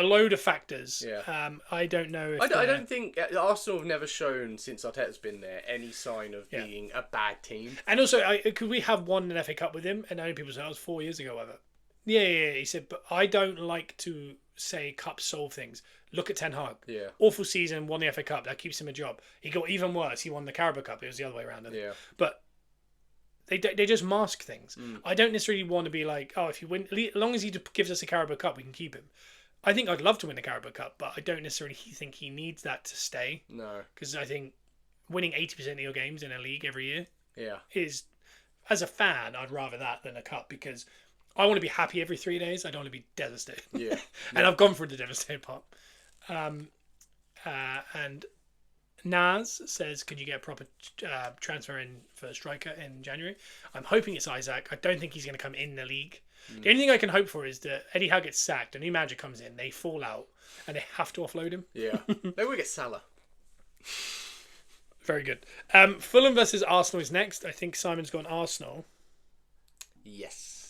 load of factors. Yeah. I don't know if... I don't think... Arsenal have never shown, since Arteta's been there, any sign of being a bad team. And also, could we have won an FA Cup with him? And only people say, that was 4 years ago, whatever. Yeah. He said, but I don't like to... say cups solve things. Look at Ten Hag. Yeah. Awful season, won the FA Cup. That keeps him a job. He got even worse. He won the Carabao Cup. It was the other way around. Yeah. But they just mask things. I don't necessarily want to be like, if you win, as long as he gives us a Carabao Cup, we can keep him. I think I'd love to win the Carabao Cup, but I don't necessarily think he needs that to stay. No. Because I think winning 80% of your games in a league every year is, as a fan, I'd rather that than a cup, because I want to be happy every 3 days. I don't want to be devastated. Yeah. And I've gone through the devastated part. And Naz says, could you get a proper transfer in for a striker in January? I'm hoping it's Isaac. I don't think he's going to come in the league. The only thing I can hope for is that Eddie Howe gets sacked, a new manager comes in, they fall out, and they have to offload him. Yeah. Maybe we get Salah. Very good. Fulham versus Arsenal is next. I think Simon's gone Arsenal. Yes.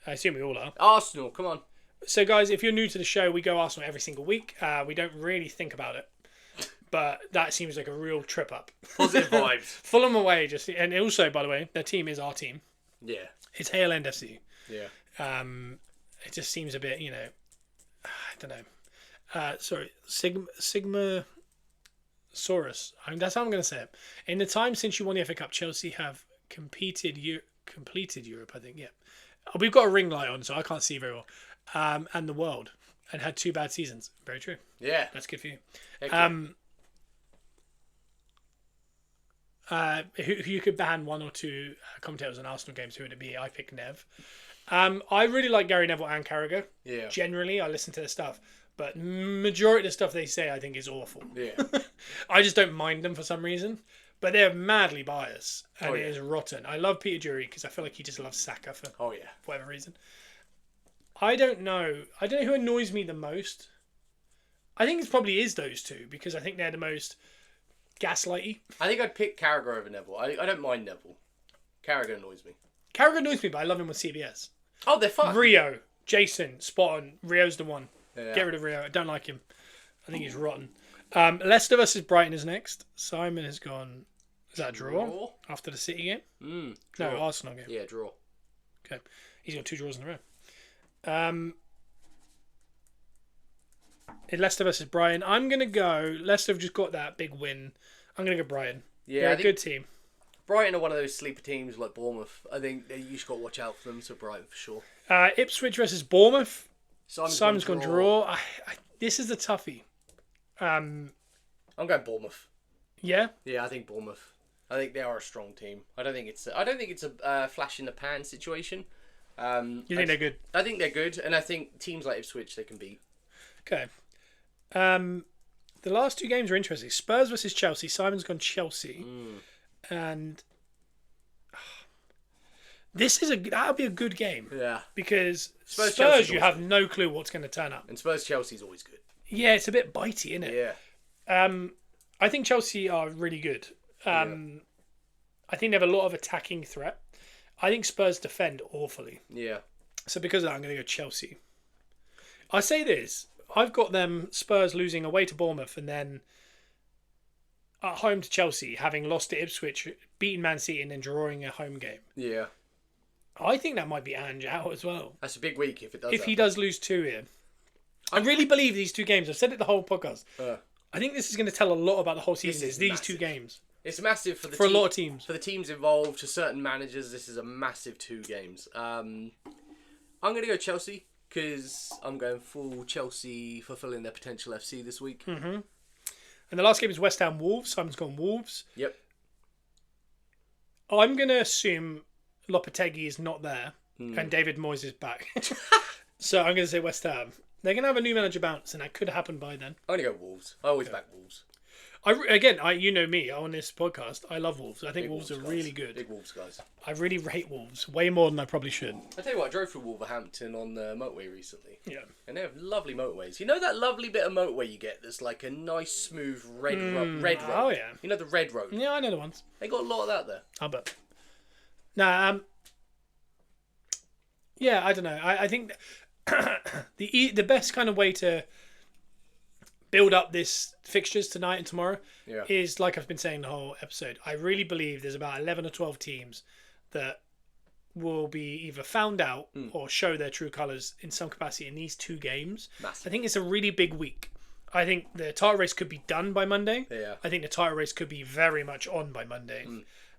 I assume we all are. Arsenal, come on. So, guys, if you're new to the show, we go Arsenal every single week. We don't really think about it, but that seems like a real trip up. Positive vibes. Fulham away, and also, by the way, their team is our team. Yeah. It's Hale End FC. Yeah. It just seems a bit, I don't know. Sorry, Sigmasaurus. That's how I'm going to say it. In the time since you won the FA Cup, Chelsea have completed Europe, I think, yeah. We've got a ring light on, so I can't see very well. And the world. And had 2 bad seasons. Very true. Yeah. That's good for you. Who you could ban 1 or 2 commentators on Arsenal games, who would it be? I pick Nev. I really like Gary Neville and Carragher. Yeah. Generally, I listen to their stuff. But majority of the stuff they say, I think, is awful. Yeah. I just don't mind them for some reason. But they're madly biased, and it is rotten. I love Peter Drury because I feel like he just loves Saka for whatever reason. I don't know who annoys me the most. I think it probably is those two, because I think they're the most gaslighty. I think I'd pick Carragher over Neville. I don't mind Neville. Carragher annoys me. Carragher annoys me, but I love him with CBS. Oh, they're fun. Rio, Jason, spot on. Rio's the one. Yeah. Get rid of Rio. I don't like him. I think he's rotten. Leicester versus Brighton is next. Simon has gone... Is that a draw? After the City game? Draw. No, Arsenal game. Yeah, draw. Okay. He's got 2 draws in a row. Leicester versus Brighton. I'm going to go... Leicester have just got that big win. I'm going to go Brighton. Yeah, They're a good team. Brighton are one of those sleeper teams like Bournemouth. I think you just got to watch out for them, so Brighton for sure. Ipswich versus Bournemouth. Simon's going to draw. This is a toughie. I'm going Bournemouth. Yeah? Yeah, I think Bournemouth. I think they are a strong team. I don't think it's a flash in the pan situation. You think they're good? I think they're good, and I think teams like Ipswich they can beat. Okay. The last two games are interesting. Spurs versus Chelsea. Simon's gone Chelsea. And that'll be a good game. Yeah. Because Spurs you have no clue what's going to turn up. And Spurs Chelsea's always good. Yeah, it's a bit bitey, isn't it? Yeah. I think Chelsea are really good. I think they have a lot of attacking threat. I think Spurs defend awfully. Yeah. So because of that, I'm going to go Chelsea. I say this. I've got them Spurs losing away to Bournemouth and then at home to Chelsea, having lost to Ipswich, beating Man City and then drawing a home game. Yeah. I think that might be Ange out as well. That's a big week if it does. If he does lose two here. I really believe these two games. I've said it the whole podcast. I think this is going to tell a lot about the whole season. These two games. It's massive for a lot of teams. For the teams involved, to certain managers, this is a massive 2 games. I'm going to go Chelsea because I'm going full Chelsea fulfilling their potential FC this week. Mm-hmm. And the last game is West Ham Wolves. Simon's gone Wolves. Yep. I'm going to assume Lopetegui is not there and David Moyes is back. So I'm going to say West Ham. They're going to have a new manager bounce, and that could happen by then. I'm going to go Wolves. I always back Wolves. You know me on this podcast. I love Wolves. I think Big Wolves are guys. really good. Big Wolves guys. I really rate Wolves way more than I probably should. I tell you what, I drove through Wolverhampton on the motorway recently. Yeah. And they have lovely motorways. You know that lovely bit of motorway you get that's like a nice, smooth red road? Oh, yeah. You know the red road? Yeah, I know the ones. They got a lot of that there. I bet. Nah, yeah, I don't know. I think the best kind of way to build up this fixtures tonight and tomorrow is, like I've been saying the whole episode, I really believe there's about 11 or 12 teams that will be either found out or show their true colours in some capacity in these 2 games. Massive. I think it's a really big week. I think the title race could be done by Monday. Yeah. I think the title race could be very much on by Monday.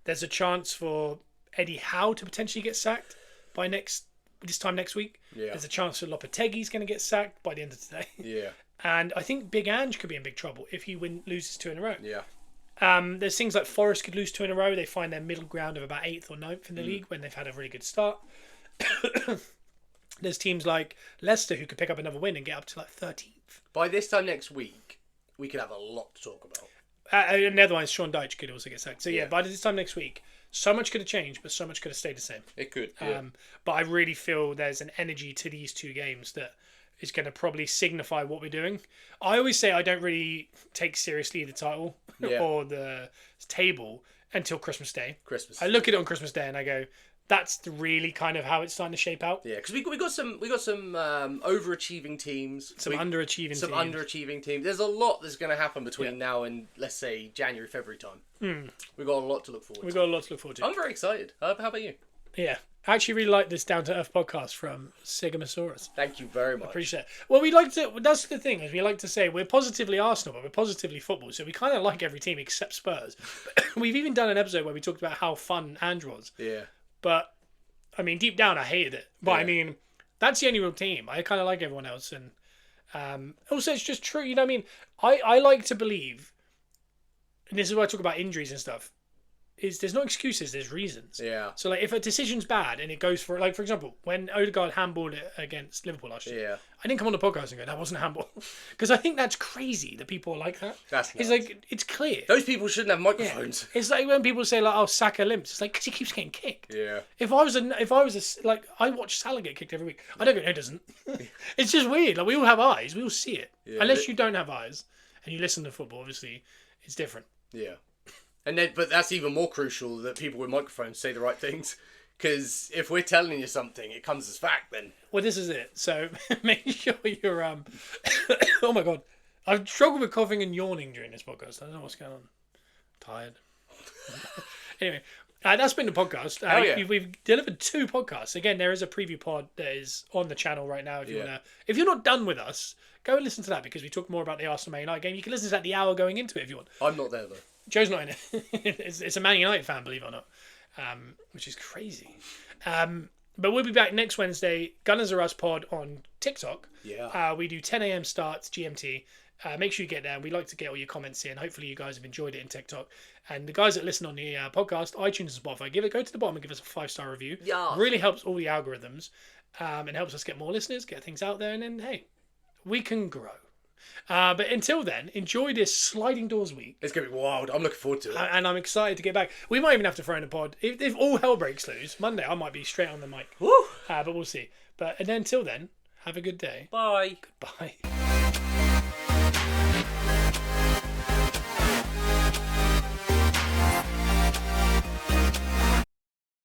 There's a chance for Eddie Howe to potentially get sacked by this time next week. Yeah. There's a chance for Lopetegui's going to get sacked by the end of today. Yeah. And I think Big Ange could be in big trouble if he loses 2 in a row. Yeah. There's things like Forest could lose 2 in a row. They find their middle ground of about 8th or 9th in the league when they've had a really good start. There's teams like Leicester who could pick up another win and get up to like 13th. By this time next week, we could have a lot to talk about. And the other one is Sean Dyche could also get sacked. So yeah, by this time next week, so much could have changed, but so much could have stayed the same. It could. Yeah. But I really feel there's an energy to these 2 games that is going to probably signify what we're doing. I always say I don't really take seriously the title or the table until Christmas Day. I look at it on Christmas Day and I go, that's really kind of how it's starting to shape out. Yeah, because we got some overachieving teams, some underachieving teams. There's a lot that's going to happen between now and let's say January, February time. We've got a lot to look forward to. I'm very excited. How about you? Yeah. I actually really like this Down to Earth podcast from Sigamasaurus. Thank you very much. I appreciate it. Well, that's the thing, is we like to say we're positively Arsenal, but we're positively football. So we kind of like every team except Spurs. We've even done an episode where we talked about how fun Ange was. Yeah. But, I mean, deep down I hated it. But, I mean, that's the only real team. I kind of like everyone else. And also, it's just true. You know what I mean? I like to believe, and this is why I talk about injuries and stuff, is there's no excuses, there's reasons. Yeah. So, like, if a decision's bad and it goes for, like, for example, when Odegaard handballed it against Liverpool last year, I didn't come on the podcast and go, that wasn't a handball. Because I think that's crazy that people are like that. That's nuts. It's like, it's clear. Those people shouldn't have microphones. Yeah. It's like when people say, like, oh, Saka limps. It's like, because he keeps getting kicked. Yeah. If I was like, I watch Salah get kicked every week. I don't go, no, it doesn't. It's just weird. Like, we all have eyes. We all see it. Yeah. Unless you don't have eyes and you listen to football, obviously, it's different. Yeah. But that's even more crucial that people with microphones say the right things. Because if we're telling you something, it comes as fact then. Well, this is it. So make sure you're... oh, my God. I've struggled with coughing and yawning during this podcast. I don't know what's going on. I'm tired. Anyway, That's been the podcast. Hell yeah. We've delivered 2 podcasts. Again, there is a preview pod that is on the channel right now. If you're not done with us, go and listen to that because we talk more about the Arsenal Man United game. You can listen to that the hour going into it if you want. I'm not there though. Joe's not in it. It's a Man United fan, believe it or not, which is crazy. But we'll be back next Wednesday. Gunners Are Us pod on TikTok. Yeah. We do 10 a.m. starts GMT. Make sure you get there. We like to get all your comments in. Hopefully you guys have enjoyed it in TikTok. And the guys that listen on the podcast, iTunes and Spotify, go to the bottom and give us a 5-star review. Yeah. Really helps all the algorithms. And helps us get more listeners, get things out there. And then, hey, we can grow. But until then, enjoy this sliding doors week. It's going to be wild. I'm looking forward to it. And I'm excited to get back. We might even have to throw in a pod. If all hell breaks loose, Monday I might be straight on the mic. Woo! But we'll see. But and then, until then, have a good day. Bye. Goodbye.